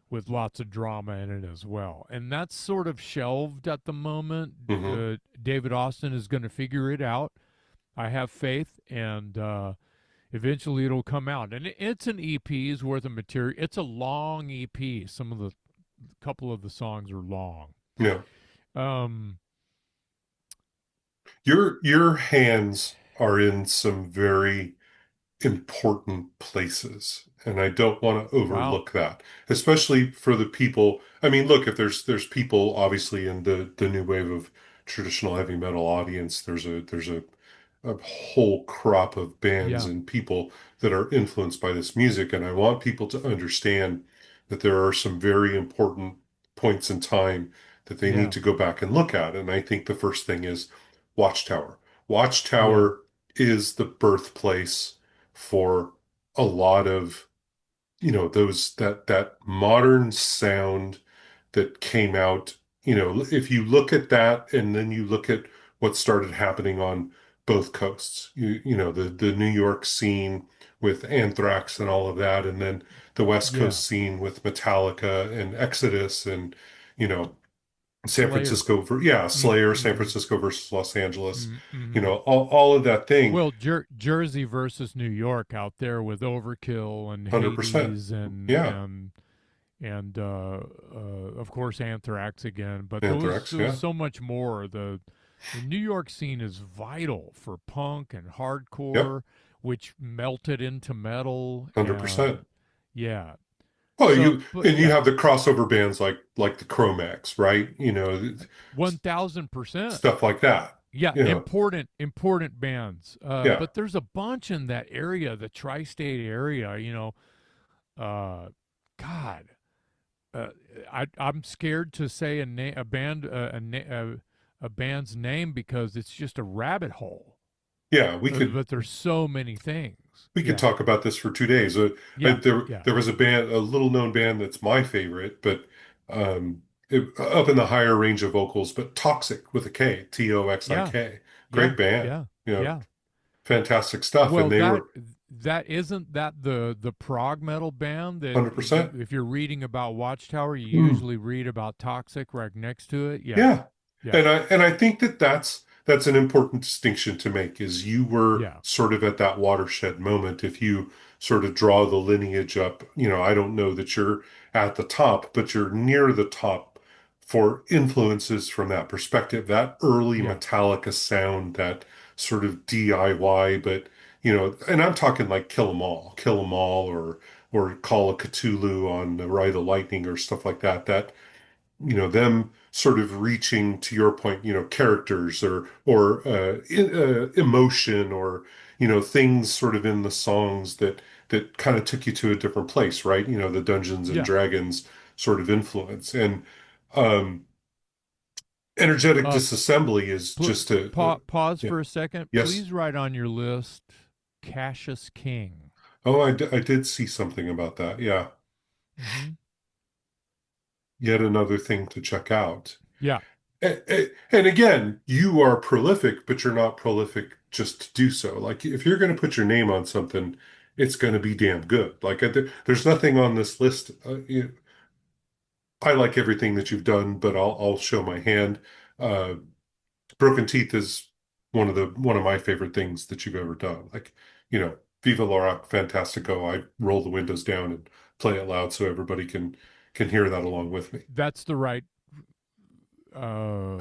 with lots of drama in it as well. And that's sort of shelved at the moment. Hmm. David Austin is going to figure it out. I have faith, and eventually it'll come out. And it's an EP's worth of material. It's a long EP. Some of the couple of the songs are long. Yeah. Um, Your hands are in some very important places. And I don't want to wow. overlook that, especially for the people. I mean, look, if there's people obviously in the new wave of traditional heavy metal audience, there's a whole crop of bands Yeah. and people that are influenced by this music. And I want people to understand that there are some very important points in time that they need Yeah. to go back and look at. And I think the first thing is Watchtower. Yeah. Watchtower is the birthplace for a lot of, those that modern sound that came out. If you look at that and then you look at what started happening on both coasts, the New York scene with Anthrax and all of that, and then the West Yeah. Coast scene with Metallica and Exodus and, you know, San Slayer. Francisco yeah, Slayer, San Mm-hmm. Francisco versus Los Angeles, Mm-hmm. all of that thing. Well, Jersey versus New York out there with Overkill and 100%. Hades and Yeah. of course Anthrax again. But Anthrax, there was yeah. so much more. The New York scene is vital for punk and Yep. hardcore, which melted into metal, and 100%. yeah. Well, So, but you yeah, have the crossover bands like the Cro-Mags, right? 1000%. Stuff like that. Yeah, You know, important bands. yeah. But there's a bunch in that area, the tri-state area. Uh, God, uh, I'm scared to say a band's name because it's just a rabbit hole. Yeah, But there's so many things. we could Yeah, talk about this for 2 days. yeah, yeah, There was a little known band that's my favorite, but up in the higher range of vocals, but Toxic with a K, yeah, Toxik. yeah, Great band. yeah, You know, yeah. fantastic stuff. And Well, they were that isn't that the prog metal band that 100%. if you're reading about Watchtower, you Mm. usually read about Toxic right next to it. Yeah, Yeah. yeah, And I think that's an important distinction to make is you were yeah, sort of at that watershed moment. If you sort of draw the lineage up, I don't know that you're at the top, but you're near the top for influences from that perspective, that early yeah, Metallica sound, that sort of DIY, but and I'm talking like Kill 'Em All, or Call of Cthulhu on the Ride the Lightning or stuff like that. That them sort of reaching to your point, characters or emotion or things sort of in the songs that kind of took you to a different place, right? The Dungeons and yeah. Dragons sort of influence. And um energetic Uh, disassembly is just pause yeah. for a second. Yes. Please write on your list Cassius King. Oh, I did see something about that. Yeah. Mm-hmm. Yet another thing to check out. Yeah, And again, you are prolific, but you're not prolific just to do so. Like if you're going to put your name on something, it's going to be damn good. Like there's nothing on this list. I like everything that you've done, but I'll show my hand. Uh, Broken Teeth is one of my favorite things that you've ever done. Like, Viva La Rock Fantastico. I roll the windows down and play it loud so everybody can hear that along with me. that's the right uh,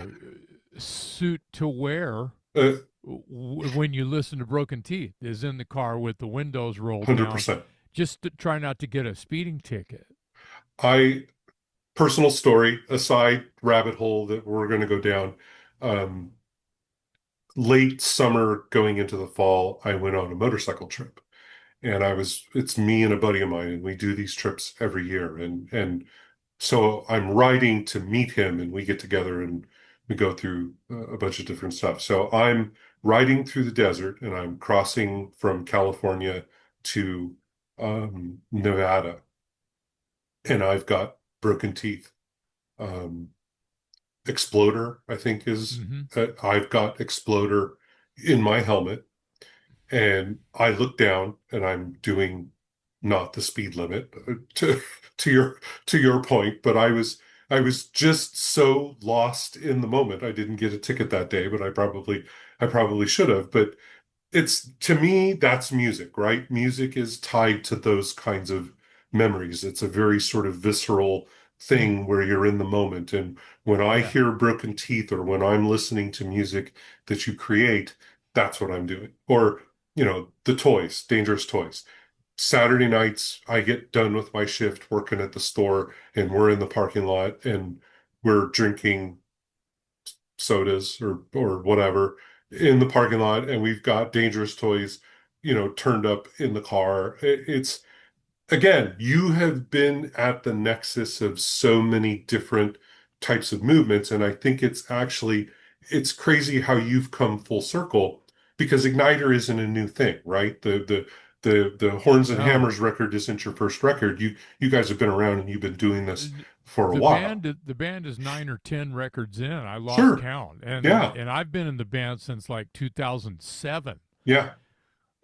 suit to wear uh, when you listen to Broken Teeth is in the car with the windows rolled down, 100%. just to try not to get a speeding ticket. I Personal story aside, rabbit hole that we're going to go down. Um, Late summer going into the fall, I went on a motorcycle trip. And it's me and a buddy of mine, and we do these trips every year. And so I'm riding to meet him, and we get together and we go through a bunch of different stuff. So I'm riding through the desert, and I'm crossing from California to Nevada, and I've got broken teeth. Um, Exploder, I think is Mm-hmm. I've got Exploder in my helmet. And I look down and I'm doing not the speed limit to your point, but I was just so lost in the moment. I didn't get a ticket that day, but I probably should have. But it's to me, that's music, right? Music is tied to those kinds of memories. It's a very sort of visceral Mm. thing where you're in the moment. And when I Yeah. hear Broken Teeth or when I'm listening to music that you create, that's what I'm doing. Or, the toys, Dangerous Toys. Saturday nights, I get done with my shift working at the store and we're in the parking lot and we're drinking sodas or whatever in the parking lot, and we've got Dangerous Toys, turned up in the car. It's again, you have been at the nexus of so many different types of movements, and I think it's crazy how you've come full circle because Igniter isn't a new thing, right? The Horns and No. Hammers record isn't your first record. You guys have been around and you've been doing this for a The while. band is 9 or 10 records in. I lost Sure. count, Yeah. and I've been in the band since like 2007. Yeah.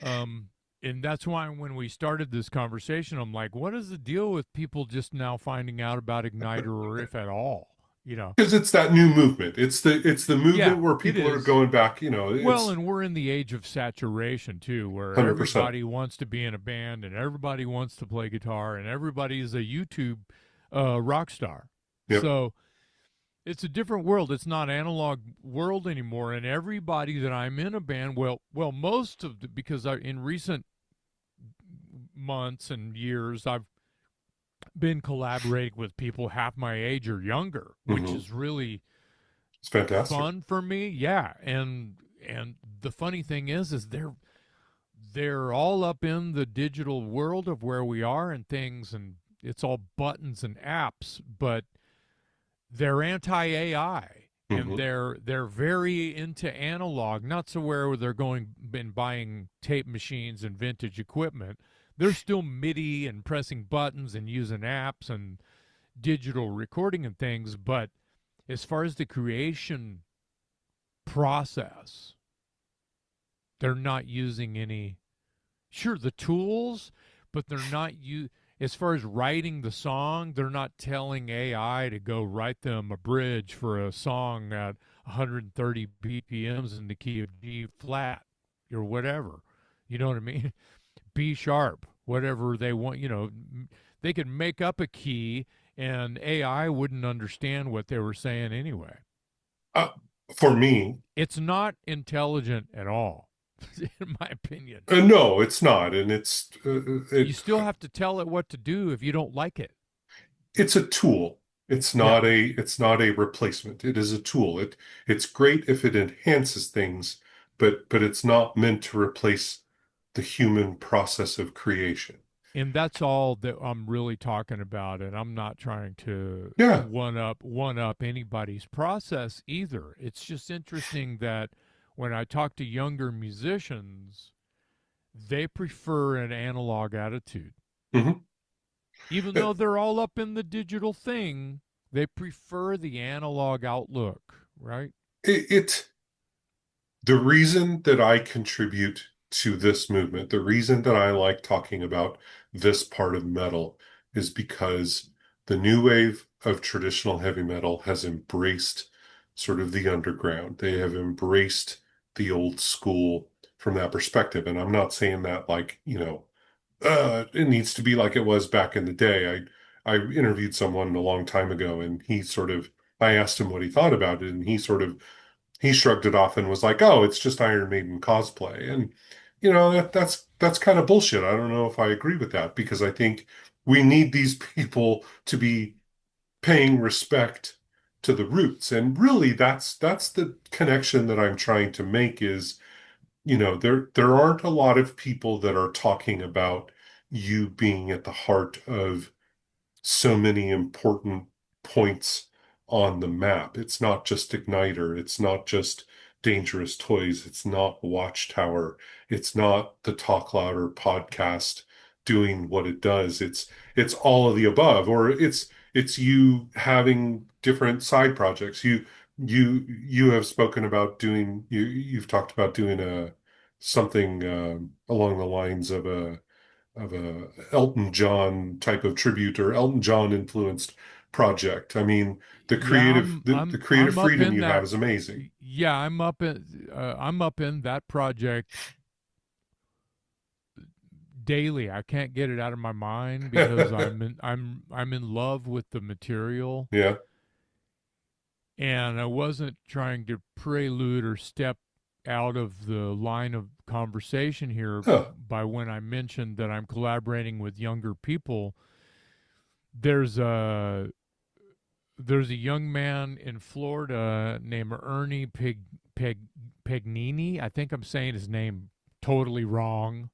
Um, and that's why when we started this conversation, I'm like, what is the deal with people just now finding out about Igniter, or if at all? You know? Because it's that new movement. It's the Yeah, movement where it people are is. going back, Well, it's and we're in the age of saturation too, where 100%. everybody wants to be in a band and everybody wants to play guitar and everybody is a YouTube rock star. Yep. So it's a different world. It's not analog world anymore. And everybody that I'm in a band, most of the, because in recent months and years, I've been collaborating with people half my age or younger, which Hmm. is really It's fantastic. fun for me. Yeah, and the funny thing is they're all up in the digital world of where we are and things, and it's all buttons and apps, but they're anti AI and Hmm. they're very into analog, not so where they're going and buying tape machines and vintage equipment. They're still MIDI and pressing buttons and using apps and digital recording and things, but as far as the creation process, they're not using any, sure, the tools, but they're not as far as writing the song, they're not telling AI to go write them a bridge for a song at 130 BPMs in the key of G flat or whatever. You know what I mean? B sharp, whatever they want. They could make up a key and AI wouldn't understand what they were saying anyway. Uh, for me, It's not intelligent at all, in my opinion. no, it's not, and You still have to tell it what to do if you don't like it. it's a tool. Yeah. It's not a replacement. It is a tool. It's great if it enhances things, but it's not meant to replace the human process of creation. And that's all that I'm really talking about. And I'm not trying to Yeah. one up anybody's process either. It's just interesting that when I talk to younger musicians, they prefer an analog attitude. Hmm. Even though they're all up in the digital thing, they prefer the analog outlook, right? It The reason that I contribute to this movement, the reason that I like talking about this part of metal is because the new wave of traditional heavy metal has embraced sort of the underground. They have embraced the old school from that perspective. And I'm not saying that like, it needs to be like it was back in the day. I interviewed someone a long time ago and I asked him what he thought about it, and he sort of he shrugged it off and was like, "Oh, it's just Iron Maiden cosplay." And that's kind of bullshit. I don't know if I agree with that because I think we need these people to be paying respect to the roots. And really that's the connection that I'm trying to make is, there aren't a lot of people that are talking about you being at the heart of so many important points on the map. It's not just Igniter, it's not just Dangerous Toys, it's not Watchtower, it's not the Talk Louder podcast doing what it does. It's all of the above, or it's you having different side projects. You have spoken about you've talked about doing a something along the lines of a Elton John type of tribute or Elton John influenced project. I mean, Yeah, the creative I'm up freedom in you have that. is amazing. Yeah, I'm up in that project daily. I can't get it out of my mind because I'm in love with the material, Yeah. and I wasn't trying to prelude or step out of the line of conversation here Huh. by when I mentioned that I'm collaborating with younger people. There's a there's a young man in Florida named Ernie Peg, Pegnini. I think I'm saying his name totally wrong,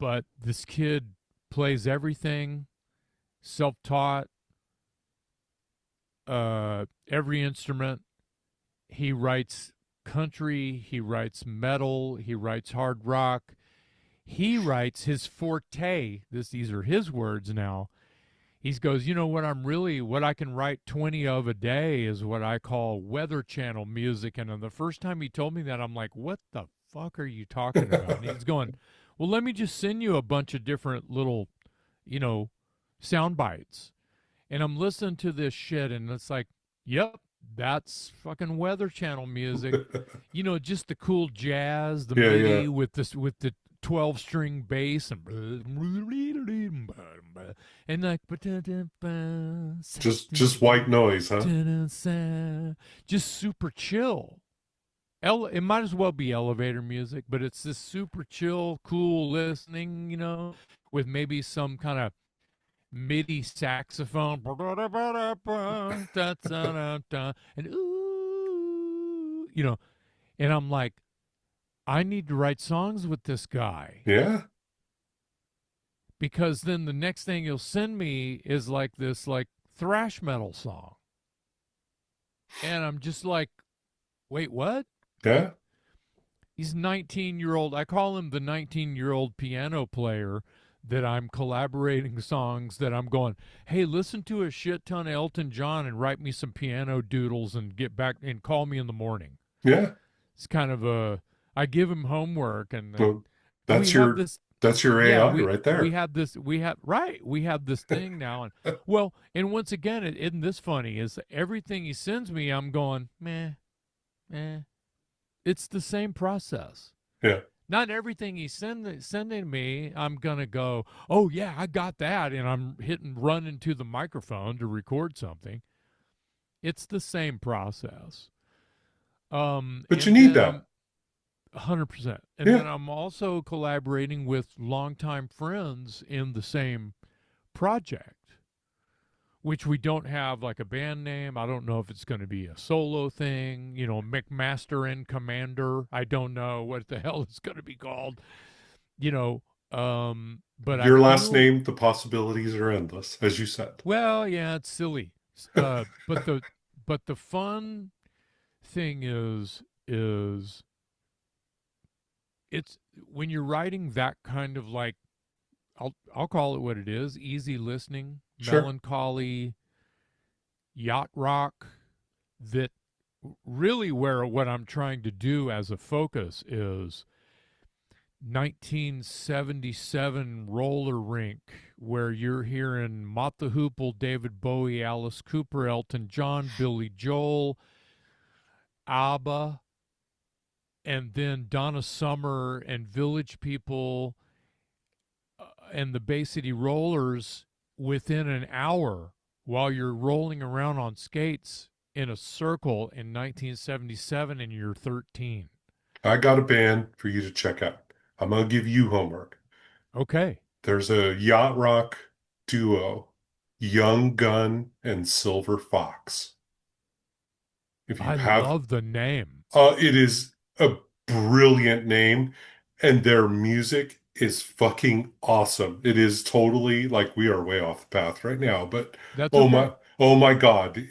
but this kid plays everything, self-taught, every instrument. He writes country, he writes metal, he writes hard rock. He writes his forte. These are his words now. He goes, what I can write 20 of a day is what I call Weather Channel music. And the first time he told me that, I'm like, what the fuck are you talking about? And he's going, well, let me just send you a bunch of different little, you know, sound bites. And I'm listening to this shit, and it's like, yep, that's fucking Weather Channel music. Just the cool jazz, the Yeah, yeah. MIDI with the 12-string bass and like Just white noise, huh? just super chill. It might as well be elevator music, but it's this super chill, cool listening, with maybe some kind of MIDI saxophone, and ooh, and I'm like, I need to write songs with this guy Yeah. because then the next thing you'll send me is like this like thrash metal song, and I'm just like, wait, what? Yeah. He's 19-year-old. I call him the 19-year-old piano player that I'm collaborating songs that I'm going, hey, listen to a shit ton of Elton John and write me some piano doodles and get back and call me in the morning. Yeah. It's kind of I give him homework, and then Well, we that's have your this. that's your Yeah, AI right there. we have this thing now, and well, and once again, isn't this funny? Is everything he sends me, I'm going, meh, eh. It's the same process. Yeah. Not everything he's sending me, I'm gonna go, oh yeah, I got that, and I'm hitting run into the microphone to record something. It's the same process. But you And need then that. I'm 100%. And Yeah. then I'm also collaborating with longtime friends in the same project, which we don't have like a band name. I don't know if it's going to be a solo thing, McMaster and Commander. I don't know what the hell it's going to be called, you know. But I Your last feel, name, the possibilities are endless, as you said. well, yeah, it's silly. But the fun thing is it's when you're writing that kind of like, I'll call it what it is, easy listening, Sure. melancholy, yacht rock, that really where what I'm trying to do as a focus is 1977 roller rink, where you're hearing Mott the Hoople, David Bowie, Alice Cooper, Elton John, Billy Joel, ABBA, and then Donna Summer and Village People, and the Bay City Rollers within an hour while you're rolling around on skates in a circle in 1977 and you're 13. I got a band for you to check out. I'm gonna give you homework. Okay. There's a yacht rock duo, Young Gun and Silver Fox. If you I have love the name. It is a brilliant name, and their music is fucking awesome. It is totally like we are way off the path right now, but That's okay. oh my God.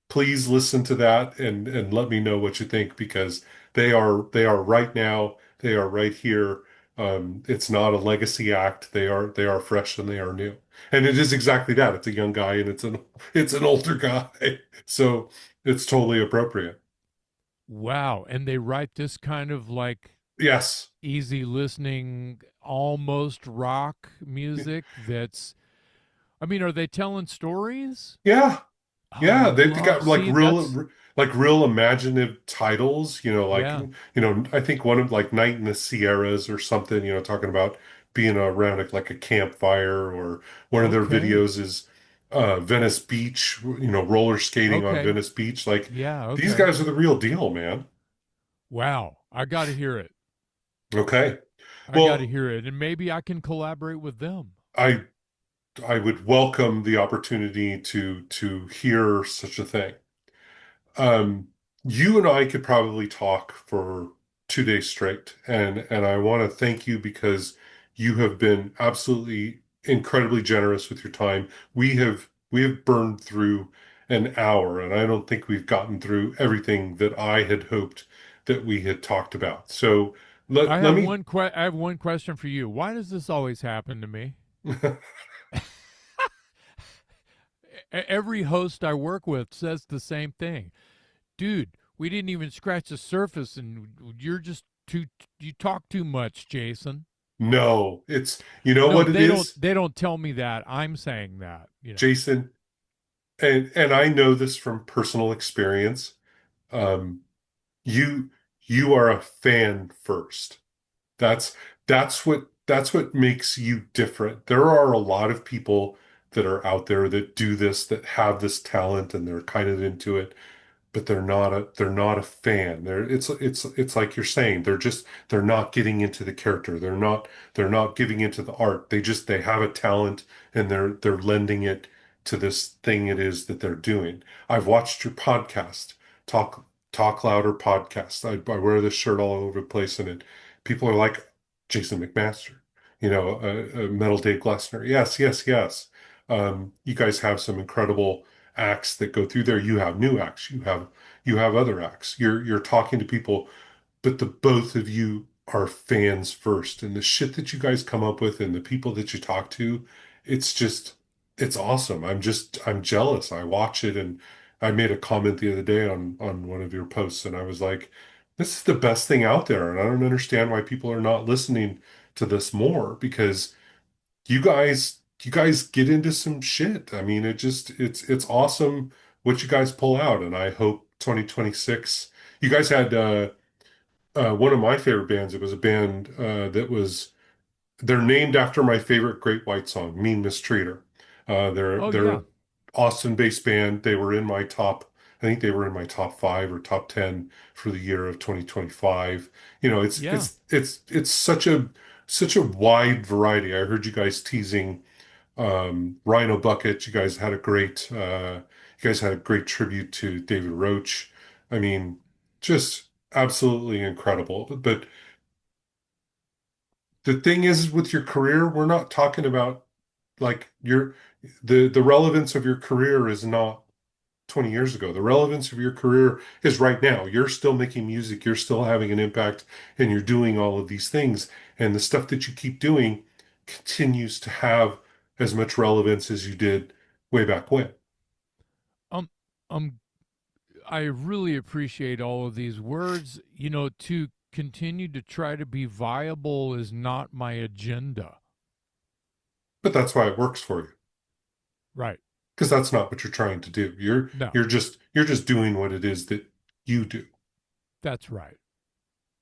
Please listen to that and let me know what you think because they are right now, they are right here. It's not a legacy act. They are fresh and they are new. And it is exactly that. It's a young guy and it's an older guy. So it's totally appropriate. Wow. And they write this kind of like Yes. easy listening, almost rock music that's, I mean, are they telling stories? Yeah. Oh, I Yeah. They love, got like see, that's, real imaginative titles, yeah. I think one of like Night in the Sierras or something, talking about being around like a campfire or one of their Okay. videos is Venice Beach, roller skating on Okay. Venice Beach. Like Yeah. these Okay. guys are the real deal, man. Wow. I got to hear it. Okay. I got to Well, hear it. And maybe I can collaborate with them. I I would welcome the opportunity to hear such a thing. Um, you and I could probably talk for 2 days straight, and I want to thank you because you have been absolutely incredibly generous with your time. We have burned through an hour, and I don't think we've gotten through everything that I had hoped that we had talked about. So let me. I have one question for you. Why does this always happen to me? Every host I work with says the same thing. Dude, we didn't even scratch the surface and you're just too you talk too much, Jason. No, it's you know No, what it is, they don't tell me that. I'm saying that, you know. Jason, and I know this from personal experience. Um, you you are a fan first. That's that's what makes you different. There are a lot of people that are out there that do this, that have this talent and they're kind of into it, but they're not a fan. It's like you're saying, they're not getting into the character. They're not getting into the art. They have a talent and they're lending it to this thing it is that they're doing. I've watched your podcast, Talk Talk Louder podcast. I wear this shirt all over the place in it. People are like Jason McMaster, Metal Dave Glessner. Yes, yes, yes. You guys have some incredible acts that go through there. You have new acts. You have other acts. You're talking to people, but the both of you are fans first. And the shit that you guys come up with and the people that you talk to, it's just it's awesome. I'm jealous. I watch it and I made a comment the other day on one of your posts and I was like, this is the best thing out there. And I don't understand why people are not listening to this more because you guys get into some shit. I mean, it's awesome what you guys pull out, and I hope 2026. You guys had one of my favorite bands. It was a band they're named after my favorite Great White song, Mean Mistreater. Oh They're yeah. a Austin-based band. They were in my top. I think they were in my top five or top 10 for the year of 2025. Yeah. It's such a wide variety. I heard you guys teasing Rhino Bucket. You guys had a great tribute to David Roach. I mean, just absolutely incredible. But the thing is with your career, we're not talking about like the relevance of your career is not 20 years ago. The relevance of your career is right now. You're still making music, you're still having an impact, and you're doing all of these things. And the stuff that you keep doing continues to have as much relevance as you did way back when. Um um I really appreciate all of these words. You know, to continue to try to be viable is not my agenda. But that's why it works for you, Right. because that's not what you're trying to do. You're No, you're just you're just doing what it is that you do. that's right.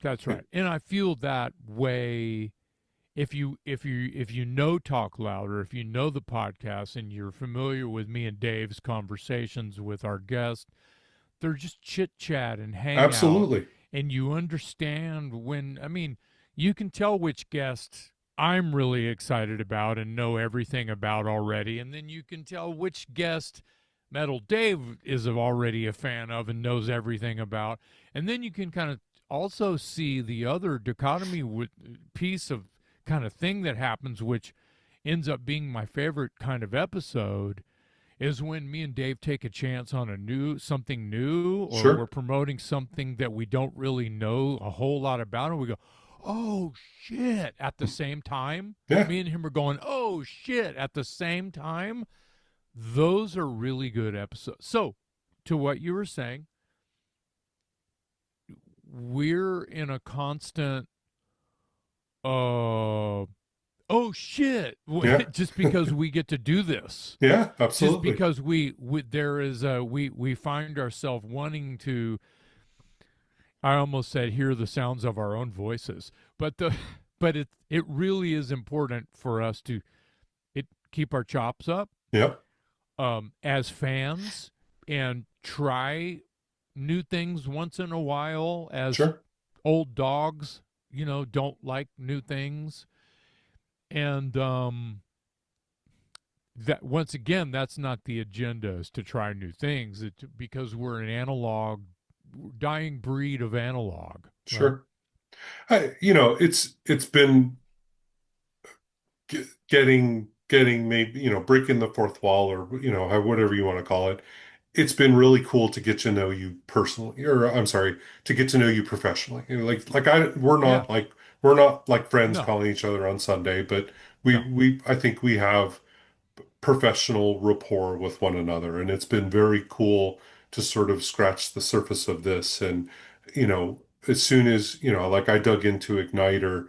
That's And right. And I feel that way if you know Talk Louder, if you know the podcast and you're familiar with me and Dave's conversations with our guests, they're just chit chat and hang out, Absolutely. and you understand when. I mean, you can tell which guest I'm really excited about and know everything about already, and then you can tell which guest Metal Dave is already a fan of and knows everything about, and then you can kind of also see the other dichotomy piece of kind of thing that happens, which ends up being my favorite kind of episode, is when me and Dave take a chance on something new, or we're Sure. promoting something that we don't really know a whole lot about, and we go, "Oh shit!" at the same time. Yeah. Me and him are going, "Oh shit!" at the same time. Those are really good episodes. So, to what you were saying, we're in a constant oh shit, Yeah. just because we get to do this, Yeah. just Absolutely. because there is we find ourselves wanting to, I almost said, hear the sounds of our own voices, but the but it really is important for us to it keep our chops up Yeah. as fans, and try new things once in a while, as Sure. old dogs, don't like new things. And that, once again, that's not the agenda, is to try new things. Because we're an analog, dying breed of analog, right? Sure. It's been getting maybe, breaking the fourth wall, or, whatever you want to call it. It's been really cool to get to know you personally, or I'm sorry, to get to know you professionally. Like Yeah. we're not like friends No. calling each other on Sunday, but No. I think we have professional rapport with one another, and it's been very cool to sort of scratch the surface of this. And as soon as, like, I dug into Igniter,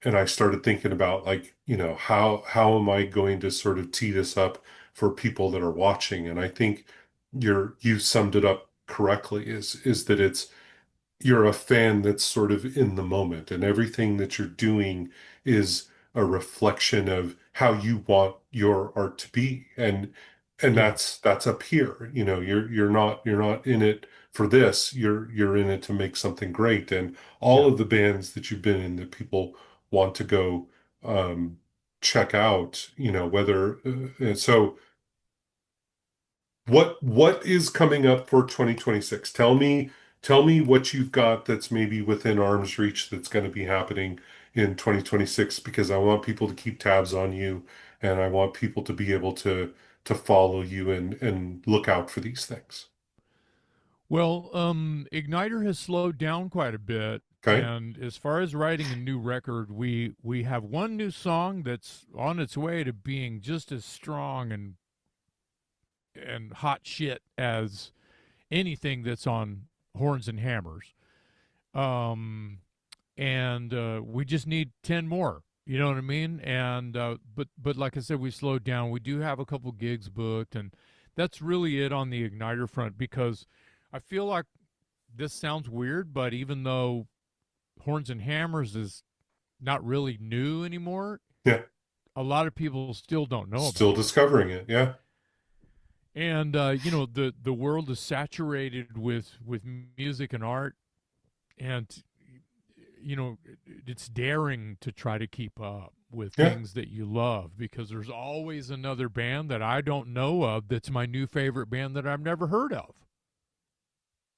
and I started thinking about, like, how am I going to sort of tee this up for people that are watching? And I think you summed it up correctly, is that you're a fan that's sort of in the moment, and everything that you're doing is a reflection of how you want your art to be. And Yeah. that's up here. You're not in it for this. You're in it to make something great. And all Yeah. of the bands that you've been in that people want to go check out, whether so what is coming up for 2026? Tell me what you've got that's maybe within arm's reach that's going to be happening in 2026, because I want people to keep tabs on you, and I want people to be able to follow you and look out for these things. Well, Igniter has slowed down quite a bit, Okay? and as far as writing a new record, we have one new song that's on its way to being just as strong and hot shit as anything that's on Horns and Hammers. Um, and we just need 10 more. You know what I mean? And but like I said, we slowed down. We do have a couple gigs booked, and that's really it on the Igniter front, because I feel like this sounds weird, but even though Horns and Hammers is not really new anymore, Yeah. a lot of people still don't know Still about it. discovering it. Yeah. And the world is saturated with music and art, and it's daring to try to keep up with Yeah. things that you love, because there's always another band that I don't know of that's my new favorite band that I've never heard of.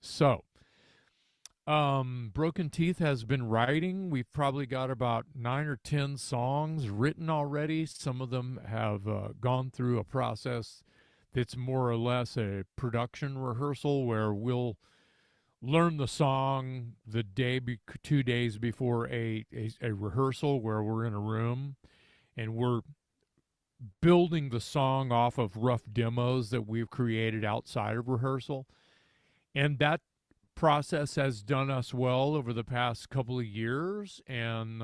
So, Broken Teeth has been writing. We've probably got about 9 or 10 songs written already. Some of them have gone through a process that's more or less a production rehearsal, where we'll learn the song 2 days before a rehearsal, where we're in a room and we're building the song off of rough demos that we've created outside of rehearsal. And that process has done us well over the past couple of years. And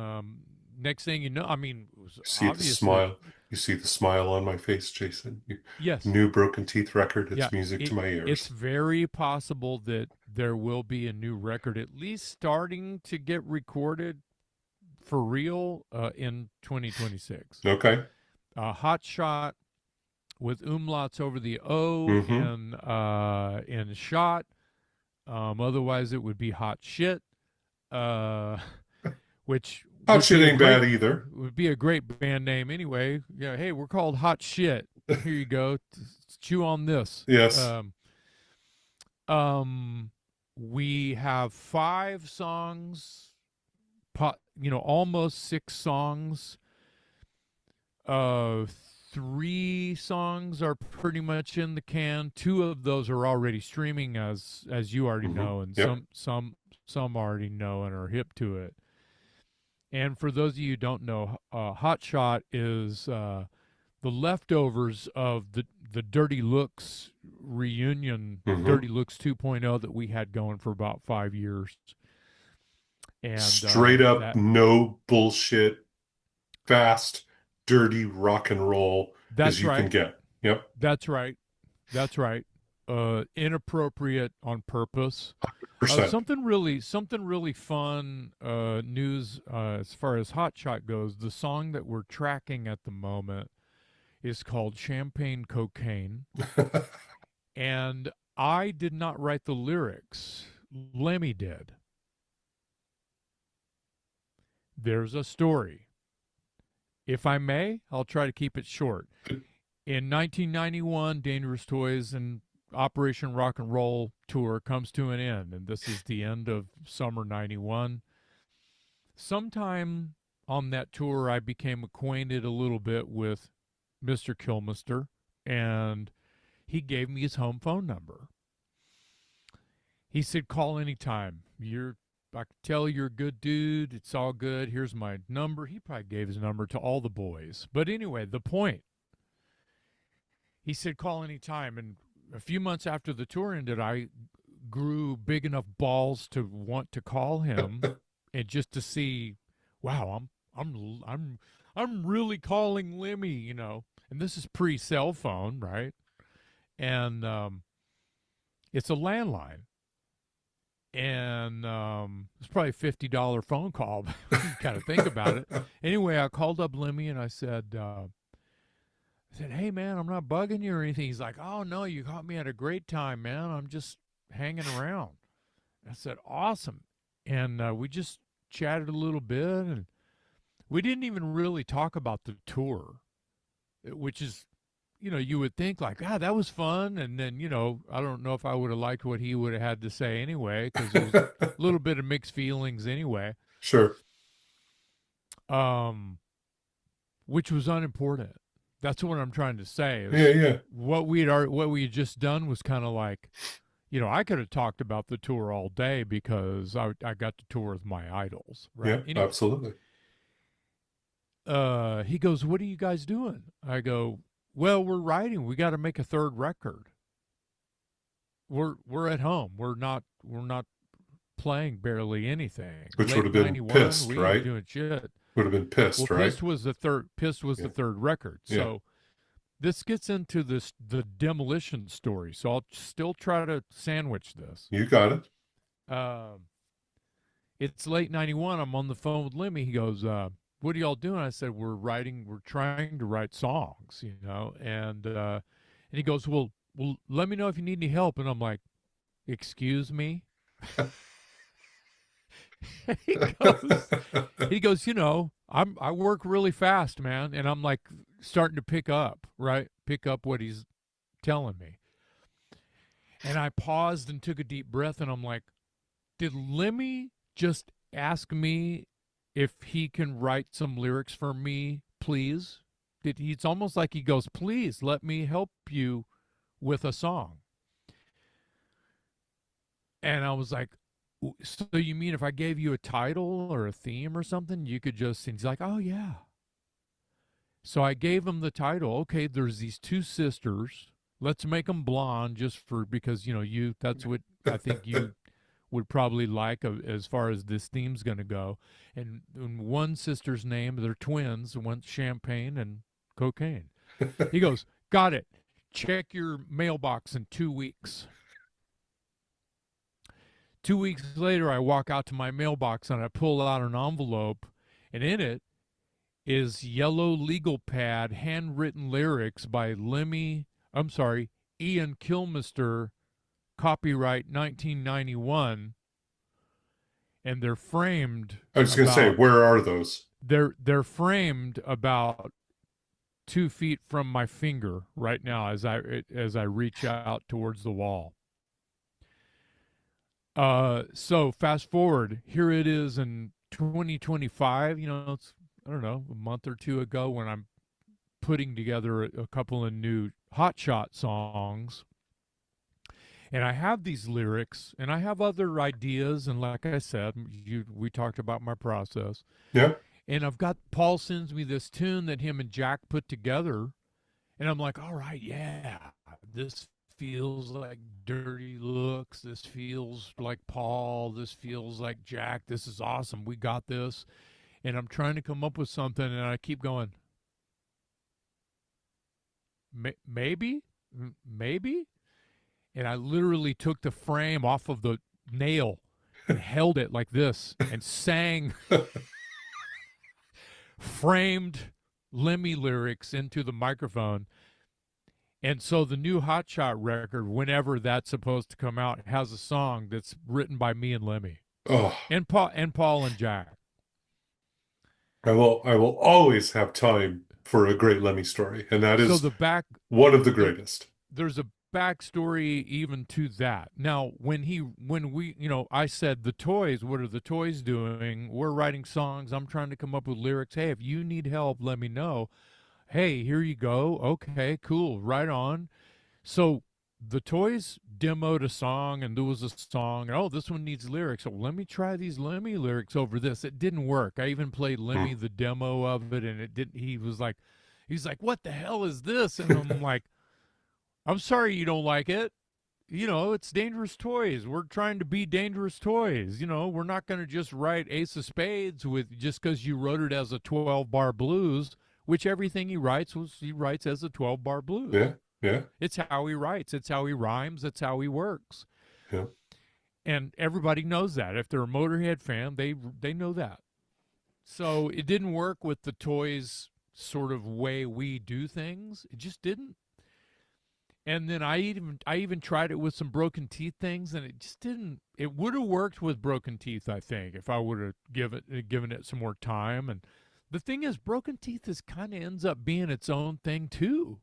next thing you know, I mean, You see the obviously, smile. You see the smile on my face, Jason. yes, New Broken Teeth record. yeah, It's music to my it's ears. very possible that there will be a new record at least starting to get recorded for real in 2026. Okay. Hot Shot with umlauts over the O Mm-hmm. in shot. Otherwise, it would be Hot Shit, uh, which Hot would shit be a ain't great bad either. band name anyway. Yeah, hey, we're called Hot Shit. Here you go. Chew on this. Yes. Um, we have 5 songs, almost 6 songs. Uh, 3 songs are pretty much in the can. 2 of those are already streaming, as you already Hmm. know, and Yep. some already know and are hip to it. And for those of you who don't know, Hot Shot is the leftovers of the Dirty Looks reunion, Hmm. Dirty Looks 2.0 that we had going for about 5 years, and Straight up, that no bullshit, fast, dirty rock and roll as that's you can right, get. Yep. that's right, that's right. Inappropriate on purpose. Percent. Something really fun news as far as Hot Shot goes. The song that we're tracking at the moment is called Champagne Cocaine, and I did not write the lyrics. Lemmy did. There's a story. If I may, I'll try to keep it short. In 1991, Dangerous Toys and Operation Rock and Roll tour comes to an end, and this is the end of summer '91. Sometime on that tour, I became acquainted a little bit with Mr. Kilmister, and he gave me his home phone number. He said, "Call anytime. I can tell you're a good dude. It's all good. Here's my number." He probably gave his number to all the boys. But anyway, the point, he said, "Call anytime." And a few months after the tour ended, I grew big enough balls to want to call him and just to see, wow, I'm really calling Lemmy. And this is pre cell phone, right? And it's a landline. And it's probably a $50 phone call when you kind of think about it. Anyway, I called up Lemmy and I said, "Hey man, I'm not bugging you or anything." He's like, "Oh no, you caught me at a great time, man. I'm just hanging around." I said, "Awesome," and we just chatted a little bit, and we didn't even really talk about the tour, which is, you would think like, that was fun, and then I don't know if I would have liked what he would have had to say anyway, because it was a little bit of mixed feelings anyway, Sure. um, which was unimportant. That's what I'm trying to say Yeah, is yeah, what we had just done was kind of like, I could have talked about the tour all day because I got to tour with my idols, right? yeah, Anyway, absolutely. he goes, "What are you guys doing?" I go, "Well, we're writing. We got to make a third record. We're at home. We're not playing barely anything. Which would Late have been '91, pissed, we ain't right? doing shit." Would have been Well, pissed, right? Pissed was Yeah, the third record. yeah. So this gets into the demolition story. So I'll still try to sandwich this. You got it. Um, it's late '91. I'm on the phone with Lemmy. He goes, "What are y'all doing?" I said, We're trying to write songs, and he goes, "Well, let me know if you need any help." And I'm like, "Excuse me?" he goes, he goes, I work really fast, man, and I'm like starting to pick up what he's telling me. And I paused and took a deep breath, and I'm like, did Lemmy just ask me if he can write some lyrics for me, please? It's almost like he goes, "Please let me help you with a song." And I was like, "So you mean if I gave you a title or a theme or something, you could just," and he's like, "Oh yeah." So I gave him the title. Okay, there's these 2 sisters. Let's make them blonde just because, that's what I think you would probably like as far as this theme's going to go. And one sister's name, they're twins, one's Champagne and Cocaine. He goes, "Got it. Check your mailbox in 2 weeks." 2 weeks later, I walk out to my mailbox and I pull out an envelope, and in it is yellow legal pad, handwritten lyrics by Ian Kilmister, copyright 1991, and they're framed I was going to say, about where are those? they're framed about 2 feet from my finger right now as I reach out towards the wall. So fast forward, here it is in 2025. It's, I don't know, a month or two ago when I'm putting together a couple of new hotshot songs. And I have these lyrics and I have other ideas. And like I said, we talked about my process. Yeah. And I've got Paul sends me this tune that him and Jack put together. And I'm like, all right, yeah, this feels like Dirty Looks. This feels like Paul. This feels like Jack. This is awesome. We got this. And I'm trying to come up with something. And I keep going, maybe, maybe. And I literally took the frame off of the nail and held it like this and sang framed Lemmy lyrics into the microphone. And so the new Hotshot record, whenever that's supposed to come out, has a song that's written by me and Lemmy Oh, and Paul and Jack. I will always have time for a great Lemmy story, and that So is one of the the greatest. there's a backstory even to that. Now, when we, I said the toys, what are the toys doing? We're writing songs. I'm trying to come up with lyrics. Hey, if you need help, let me know. Hey, here you go. Okay, cool. Right on. So the toys demoed a song and there was a song, and oh, this one needs lyrics. So let me try these Lemmy lyrics over this. It didn't work. I even played Lemmy Hmm. the demo of it and it didn't. He's like, what the hell is this? And I'm like, I'm sorry you don't like it. It's Dangerous Toys. We're trying to be Dangerous Toys. We're not going to just write Ace of Spades with just because you wrote it as a 12 bar blues, which everything he writes as a 12-bar blues. Yeah, yeah, It's how he writes, it's how he rhymes, it's how he works. yeah. And everybody knows that. If they're a Motorhead fan, they know that. So it didn't work with the Toys sort of way we do things. It just didn't. And then I even tried it with some Broken Teeth things, and it just didn't. It would have worked with Broken Teeth, I think, if I would have given it some more time. And the thing is, Broken Teeth is kind of ends up being its own thing too.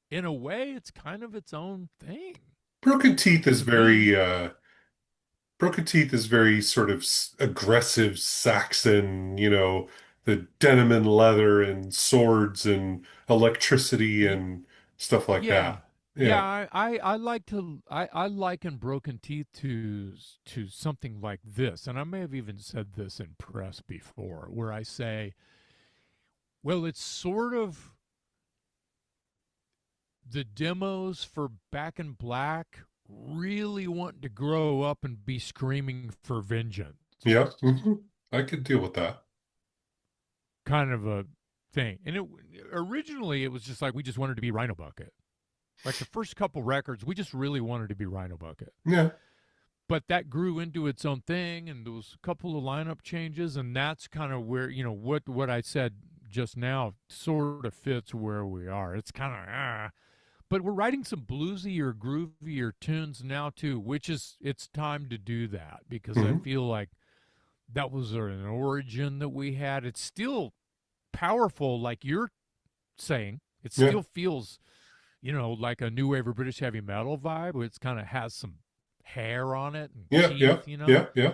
In a way, it's kind of its own thing Broken Teeth is to me. Broken Teeth is very sort of aggressive Saxon, the denim and leather and swords and electricity Y- and stuff like yeah, that. yeah. Yeah. I liken Broken Teeth to something like this, and I may have even said this in press before, where I say, well, it's sort of the demos for Back in Black really wanting to grow up and be screaming for vengeance, Yeah. I could deal with that. kind of a thing. And originally it was just like we just wanted to be Rhino Bucket. Like the first couple records, we just really wanted to be Rhino Bucket. Yeah. But that grew into its own thing, and there was a couple of lineup changes, and that's kind of where what I said just now sort of fits where we are. It's kind of but we're writing some bluesy or groovier tunes now too, which is it's time to do that because I Hmm. feel like that was an origin that we had. It's still powerful, like you're saying. It Yeah. still feels, like a new wave of British heavy metal vibe. It's kind of has some hair on it and Yeah. Yeah. teeth. Yeah. Yeah.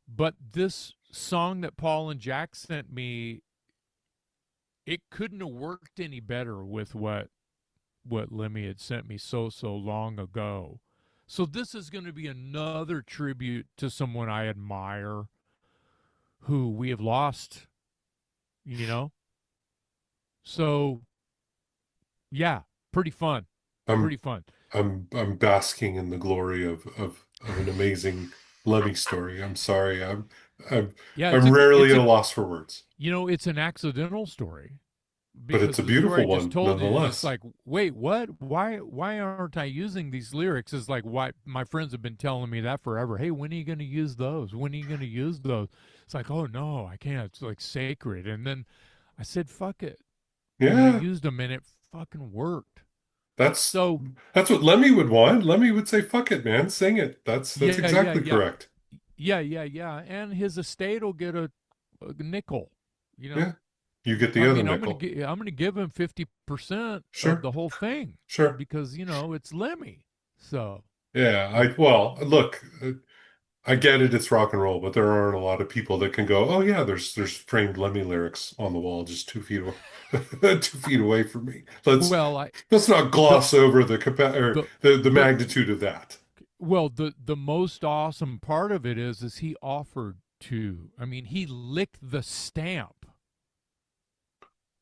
But this song that Paul and Jack sent me, it couldn't have worked any better with what Lemmy had sent me so long ago. So this is going to be another tribute to someone I admire who we have lost, you know? So, yeah, pretty fun. I'm Pretty fun. I'm basking in the glory of an amazing Lemmy story. I'm sorry. I'm Yeah, I'm rarely at a loss for words, it's an accidental story but it's because a the story I beautiful just one told you is just nonetheless. like, wait, what? Why aren't I using these lyrics? Is like why my friends have been telling me that forever. Hey, when are you going to use those? When are you going to use those? It's like, oh no, I can't. It's like sacred. And then I said, fuck it, and I Yeah. used them, and it fucking worked. That's So that's what Lemmy would want. Lemmy would say, "Fuck it, man, sing it." That's yeah, yeah, exactly yeah, correct. yeah, and his estate will get a nickel. You Yeah. know, You get the I other mean, nickel. I'm gonna give him 50% of Sure. the whole thing Sure. because it's Lemmy. So Yeah, I well, look, I get it, it's rock and roll, but there aren't a lot of people that can go, oh yeah, there's framed Lemmy lyrics on the wall just 2 feet away, 2 feet away from me. well, I Let's not the gloss over the or the the but magnitude of that. the most awesome part of it is he offered to. I mean, he licked the stamp.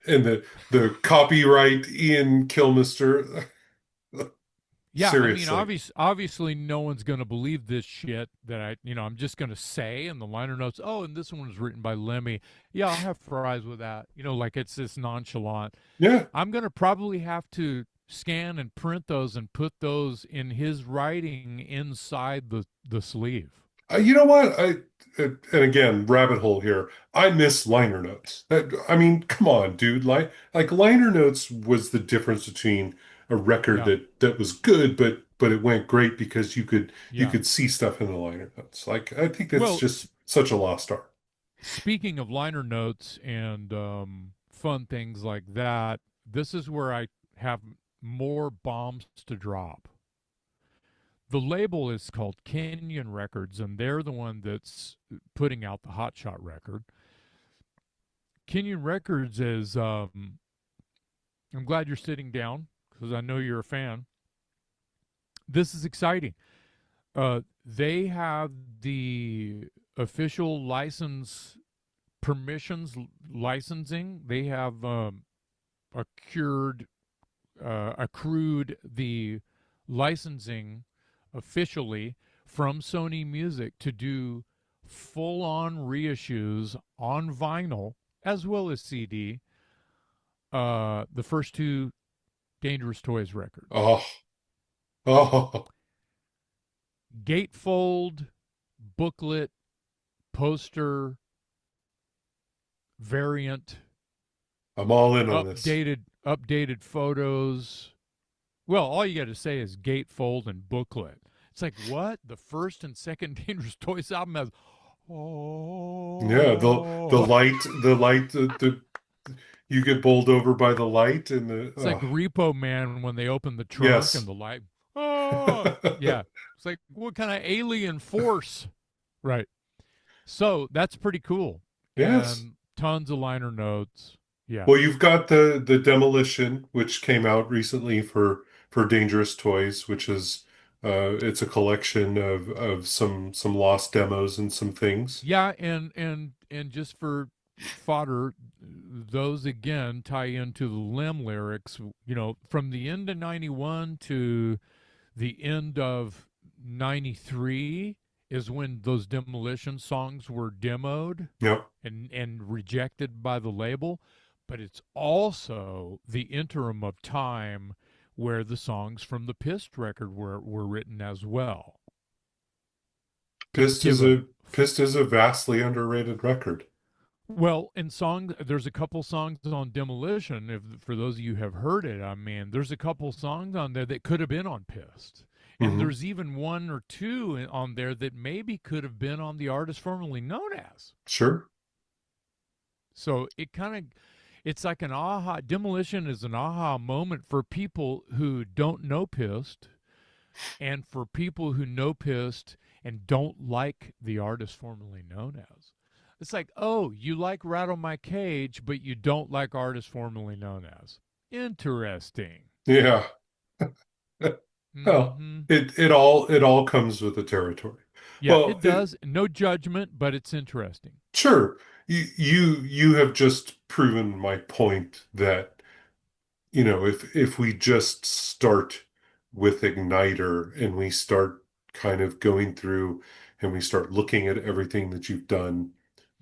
And the copyright Ian Kilmister, Yeah, I mean, seriously. obviously, no one's gonna believe this shit that I'm just gonna say in the liner notes. Oh, and this one was written by Lemmy. Yeah, I'll have fries with that. Like it's this nonchalant. Yeah. I'm gonna probably have to scan and print those and put those in his writing inside the sleeve. You know what? And again, rabbit hole here. I miss liner notes. I mean, come on, dude. Like liner notes was the difference between a record Yeah, that was good, but it went great because you yeah. could see stuff in the liner notes. Like I think that's Well, just such a lost art. speaking of liner notes and fun things like that, this is where I have more bombs to drop. The label is called Kenyon Records, and they're the one that's putting out the Hotshot record. Kenyon Records is, I'm glad you're sitting down because I know you're a fan. This is exciting. They have the official license permissions licensing. They have accrued the licensing officially from Sony Music to do full on reissues on vinyl as well as CD. The first two Dangerous Toys records. Oh, oh, Gatefold, booklet, poster, variant, I'm all in on this. updated photos. Well, all you got to say is gatefold and booklet. It's like what the first and second Dangerous Toys album has. Yeah, Oh, the light, you get bowled over by the light and the it's like Repo Man when they open the trunk and yes. the light. Oh, yeah. It's like what kind of alien force, right? So that's pretty cool, Yes. and tons of liner notes. Yeah, Well, you've got the Demolition, which came out recently for Dangerous Toys, which is it's a collection of some lost demos and some things. yeah, and just for fodder, those again tie into the Limb lyrics. From the end of '91 to the end of '93 is when those Demolition songs were demoed Yep. and rejected by the label. But it's also the interim of time where the songs from the Pissed record were written as well to Pissed give is a. a Pissed is a vastly underrated record. Well, in songs, there's a couple songs on Demolition. If for those of you who have heard it, I mean, there's a couple songs on there that could have been on Pissed, and Hmm. there's even one or two on there that maybe could have been on the artist formerly known as. Sure. So it's like an aha. Demolition is an aha moment for people who don't know Pissed, and for people who know Pissed and don't like the artist formerly known as. It's like, oh, you like Rattle My Cage, but you don't like artist formerly known as. Interesting. Yeah. Well, Hmm. it all comes with the territory. Yeah, Well, it does. No judgment, but it's interesting. sure. You have just proven my point that if we just start with Igniter and we start kind of going through and we start looking at everything that you've done,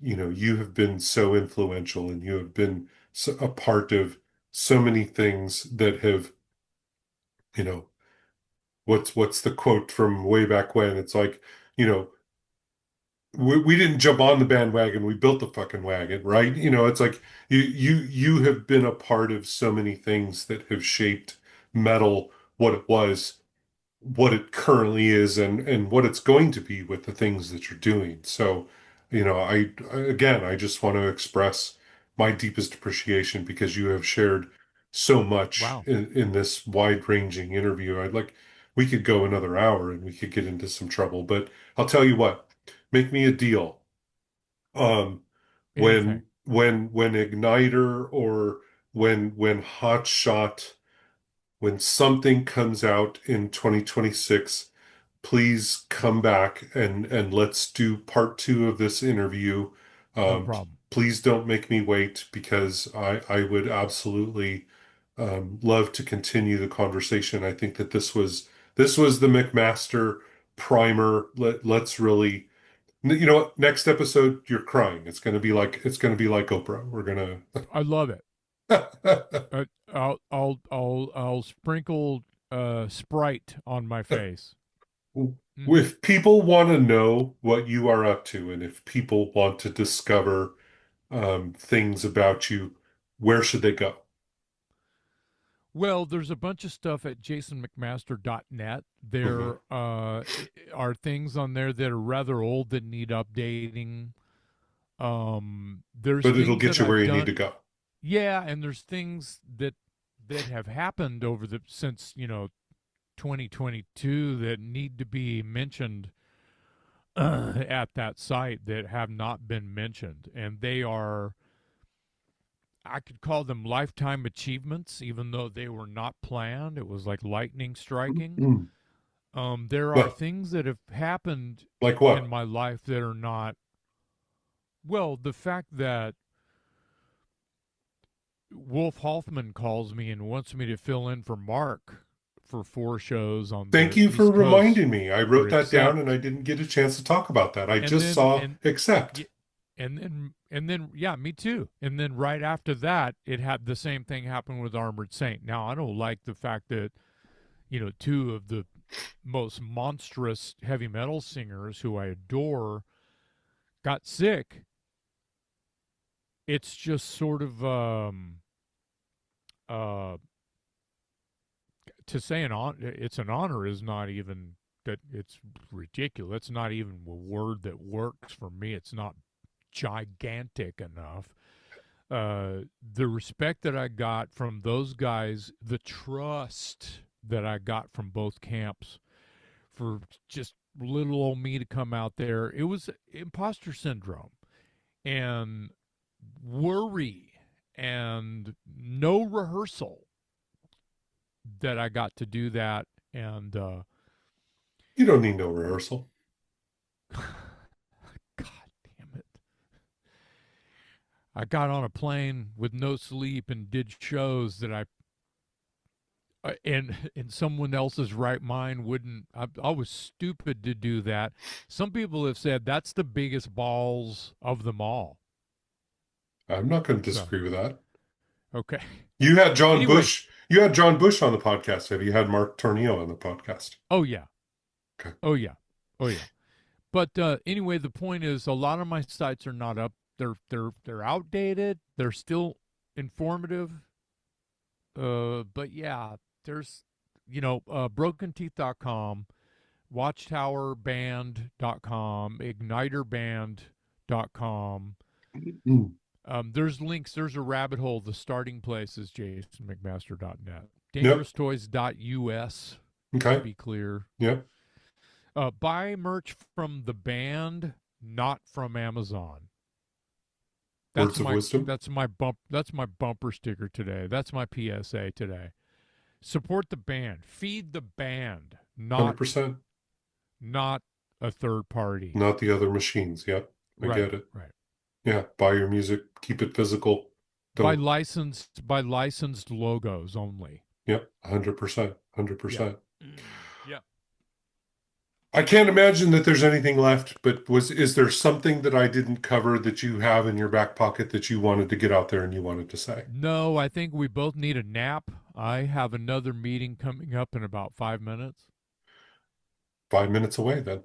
you have been so influential and you have been a part of so many things that have, you know, what's the quote from way back when? It's like, you know, we didn't jump on the bandwagon, we built the fucking wagon, right? It's like you have been a part of so many things that have shaped metal what it was, what it currently is, and what it's going to be with the things that you're doing. So, again, I just want to express my deepest appreciation because you have shared so much Wow. in this wide-ranging interview. We could go another hour and we could get into some trouble, but I'll tell you what, make me a deal. Um, Anything. when Igniter or when Hot Shot, when something comes out in 2026, please come back and let's do part two of this interview. No Um, problem. please don't make me wait because I would absolutely love to continue the conversation. I think that this was the McMaster primer. Let's really, you know what? Next episode, you're crying. It's gonna be like Oprah. We're gonna. I love it. I'll sprinkle Sprite on my face. Hmm. If people want to know what you are up to, and if people want to discover things about you, where should they go? Well, there's a bunch of stuff at jasonmcmaster.net. Mhm. There are things on there that are rather old that need updating. There's But it'll things get that you where I've you need done. to go. Yeah, and there's things that have happened over the since 2022 that need to be mentioned at that site that have not been mentioned, and they are, I could call them lifetime achievements, even though they were not planned. It was like lightning striking. Mm. There are But things that have happened like in what? my life that are not, well, the fact that Wolf Hoffman calls me and wants me to fill in for Mark for 4 shows on Thank the you for East Coast reminding me. I for wrote that down and I Accept. didn't get a chance to talk about that. I And just then, saw and accept. y- and then yeah, me too. And then right after that, it had the same thing happen with Armored Saint. Now, I don't like the fact that, two of the most monstrous heavy metal singers who I adore got sick. It's just sort of uh to say it's an honor is not even that, it's ridiculous. It's not even a word that works for me. It's not gigantic enough. The respect that I got from those guys, the trust that I got from both camps for just little old me to come out there, it was imposter syndrome and worry and no rehearsal that I got to do that. And You don't need no rehearsal. God damn it. I got on a plane with no sleep and did shows that and in someone else's right mind wouldn't. I was stupid to do that. Some people have said that's the biggest balls of them all. I'm not going to So, disagree with that. okay. You had John Anyway, Bush. You had John Bush on the podcast. Have you had Mark Tornillo on the podcast? oh yeah. Okay. Oh yeah. Oh yeah. But anyway, the point is, a lot of my sites are not up. They're outdated. They're still informative. But yeah, there's brokenteeth.com, watchtowerband.com, igniterband.com. Mm. There's links. There's a rabbit hole. The starting place is jasonmcmaster.net. Yep. Dangeroustoys.us, to Okay. be clear. Yep. Buy merch from the band, not from Amazon. That's Words of my wisdom. that's my bumper sticker today. That's my PSA today. Support the band. Feed the band, not 100%. not a third party. Not the other machines. Yep. I Right, get it. right. Yeah. Buy your music. Keep it physical. By Don't. licensed logos only. Yep. 100%. Yeah. 100%. Yeah. I can't imagine that there's anything left, but is there something that I didn't cover that you have in your back pocket that you wanted to get out there and you wanted to say? No, I think we both need a nap. I have another meeting coming up in about 5 minutes. 5 minutes away then.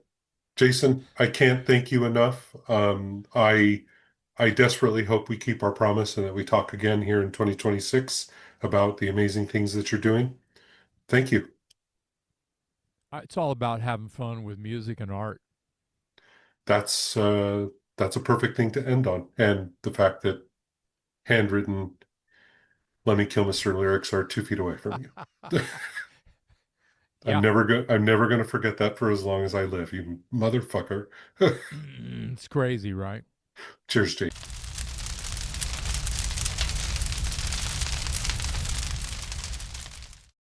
Jason, I can't thank you enough. I desperately hope we keep our promise and that we talk again here in 2026 about the amazing things that you're doing. Thank you. It's all about having fun with music and art. That's uh, that's a perfect thing to end on. And the fact that handwritten Lemmy Kilmister lyrics are 2 feet away from you. Yeah. I'm never gonna forget that for as long as I live, you motherfucker. It's crazy, right? Cheers, Jake.